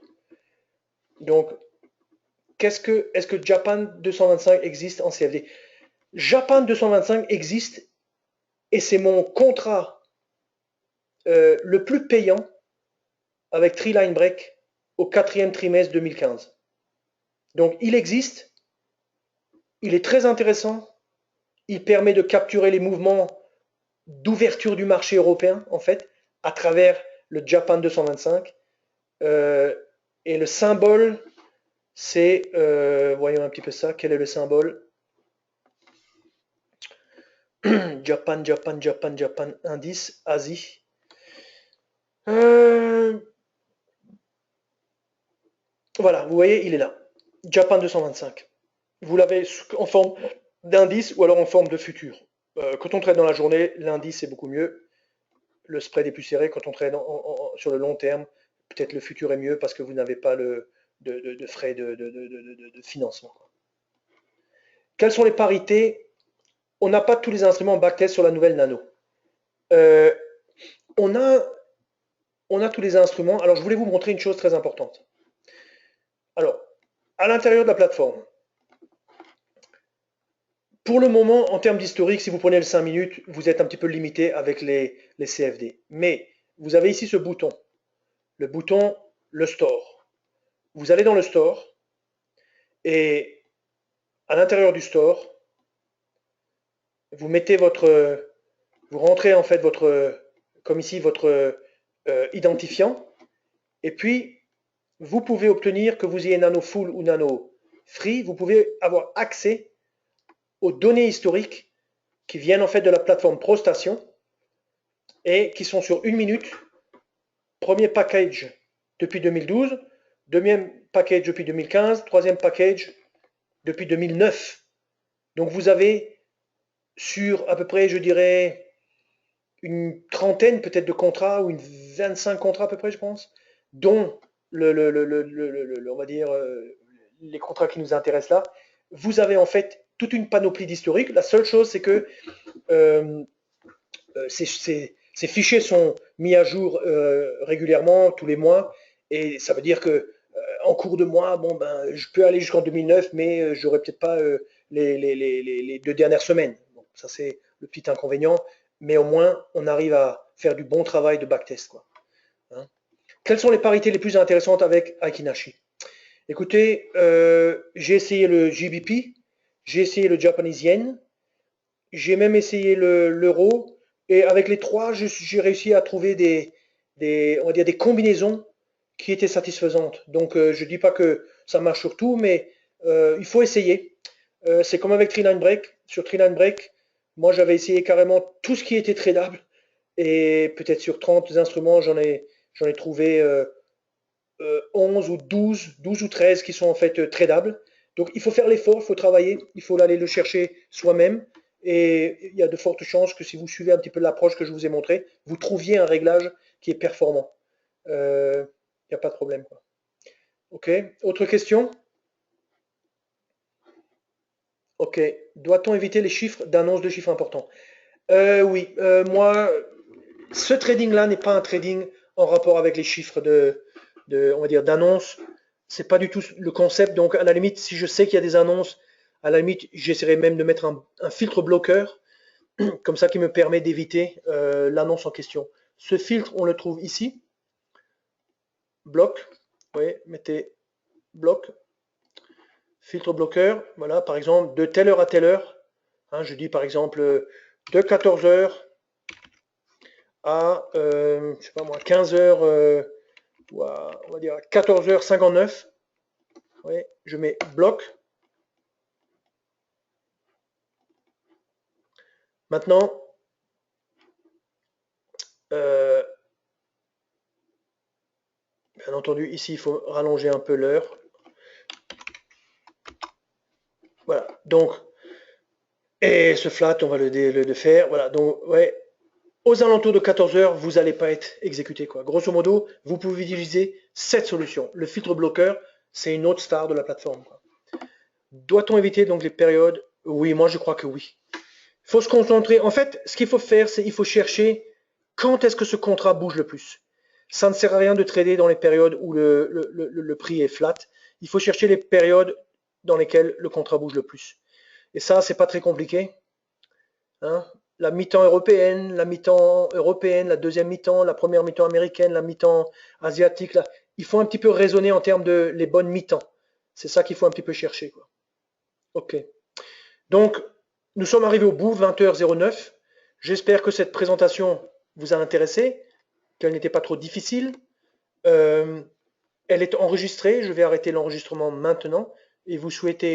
Donc, est-ce que Japan 225 existe en CFD? Japan 225 existe et c'est mon contrat le plus payant avec Treeline Break au quatrième trimestre 2015. Donc il existe, il est très intéressant, il permet de capturer les mouvements d'ouverture du marché européen en fait à travers le Japan 225. Et le symbole, voyons un petit peu ça, quel est le symbole? Japan, Japan, Japan, Japan, indice, Asie. Euh, voilà, vous voyez, il est là. Japan 225. Vous l'avez en forme d'indice ou alors en forme de futur. Quand on trade dans la journée, l'indice c'est beaucoup mieux. Le spread est plus serré. Quand on trade sur le long terme, peut-être le futur est mieux parce que vous n'avez pas de frais de financement. Quelles sont les parités? On n'a pas tous les instruments en backtest sur la nouvelle Nano. Euh, on a tous les instruments. Alors, je voulais vous montrer une chose très importante. Alors, à l'intérieur de la plateforme, pour le moment, en termes d'historique, si vous prenez le 5 minutes, vous êtes un petit peu limité avec les CFD. Mais vous avez ici ce bouton, le bouton le store. Vous allez dans le store et à l'intérieur du store, vous mettez vous rentrez en fait comme ici, votre identifiant. Et puis, vous pouvez obtenir que vous ayez Nano Full ou Nano Free, vous pouvez avoir accès aux données historiques qui viennent en fait de la plateforme ProStation et qui sont sur 1 minute. Premier package depuis 2012, deuxième package depuis 2015, troisième package depuis 2009. Donc vous avez sur à peu près, je dirais, une trentaine peut-être de contrats ou 25 contrats à peu près, je pense, dont on va dire les contrats qui nous intéressent là. Vous avez en fait toute une panoplie d'historique. La seule chose, c'est que ces fichiers sont mis à jour régulièrement, tous les mois, et ça veut dire que en cours de mois, bon ben, je peux aller jusqu'en 2009, mais j'aurai peut-être pas les 2 dernières semaines. Bon, ça c'est le petit inconvénient, mais au moins on arrive à faire du bon travail de backtest, quoi. Hein. Quelles sont les parités les plus intéressantes avec Akinashi? Écoutez, j'ai essayé le GBP, j'ai essayé le Japanese Yen, j'ai même essayé l'euro, et avec les trois, j'ai réussi à trouver on va dire des combinaisons qui étaient satisfaisantes. Donc, je ne dis pas que ça marche sur tout, mais il faut essayer. C'est comme avec Treeline Break. Sur Treeline Break, moi, j'avais essayé carrément tout ce qui était tradable, et peut-être sur 30 instruments, j'en ai trouvé 11 ou 12 ou 13 qui sont en fait tradables. Donc il faut faire l'effort, il faut travailler, il faut aller le chercher soi-même. Et il y a de fortes chances que si vous suivez un petit peu l'approche que je vous ai montrée, vous trouviez un réglage qui est performant. Il n'y a pas de problème, quoi. Ok. Autre question? Ok. Doit-on éviter les chiffres d'annonce de chiffres importants? Oui. Moi, ce trading-là n'est pas un trading en rapport avec les chiffres on va dire, d'annonces. C'est pas du tout le concept. Donc, à la limite, si je sais qu'il y a des annonces, à la limite, j'essaierai même de mettre un filtre bloqueur, comme ça qui me permet d'éviter l'annonce en question. Ce filtre, on le trouve ici. Bloc. Oui, mettez bloc. Filtre bloqueur. Voilà, par exemple, de telle heure à telle heure. Hein, je dis par exemple de 14h à je sais pas moi, 15h ou on va dire à 14h59. Oui, je mets bloc. Maintenant, bien entendu, ici, il faut rallonger un peu l'heure. Voilà, donc, et ce flat, on va le faire. Voilà, donc, ouais, aux alentours de 14h, vous n'allez pas être exécuté, quoi. Grosso modo, vous pouvez utiliser cette solution. Le filtre bloqueur, c'est une autre star de la plateforme, quoi. Doit-on éviter donc les périodes? Oui, moi je crois que oui. Il faut se concentrer. En fait, ce qu'il faut faire, c'est qu'il faut chercher quand est-ce que ce contrat bouge le plus. Ça ne sert à rien de trader dans les périodes où le prix est flat. Il faut chercher les périodes dans lesquelles le contrat bouge le plus. Et ça, c'est pas très compliqué. Hein. La mi-temps européenne, la deuxième mi-temps, la première mi-temps américaine, la mi-temps asiatique. Là. Il faut un petit peu raisonner en termes de les bonnes mi-temps. C'est ça qu'il faut un petit peu chercher, quoi. Ok. Donc, nous sommes arrivés au bout, 20h09. J'espère que cette présentation vous a intéressé, qu'elle n'était pas trop difficile. Elle est enregistrée, je vais arrêter l'enregistrement maintenant et vous souhaitez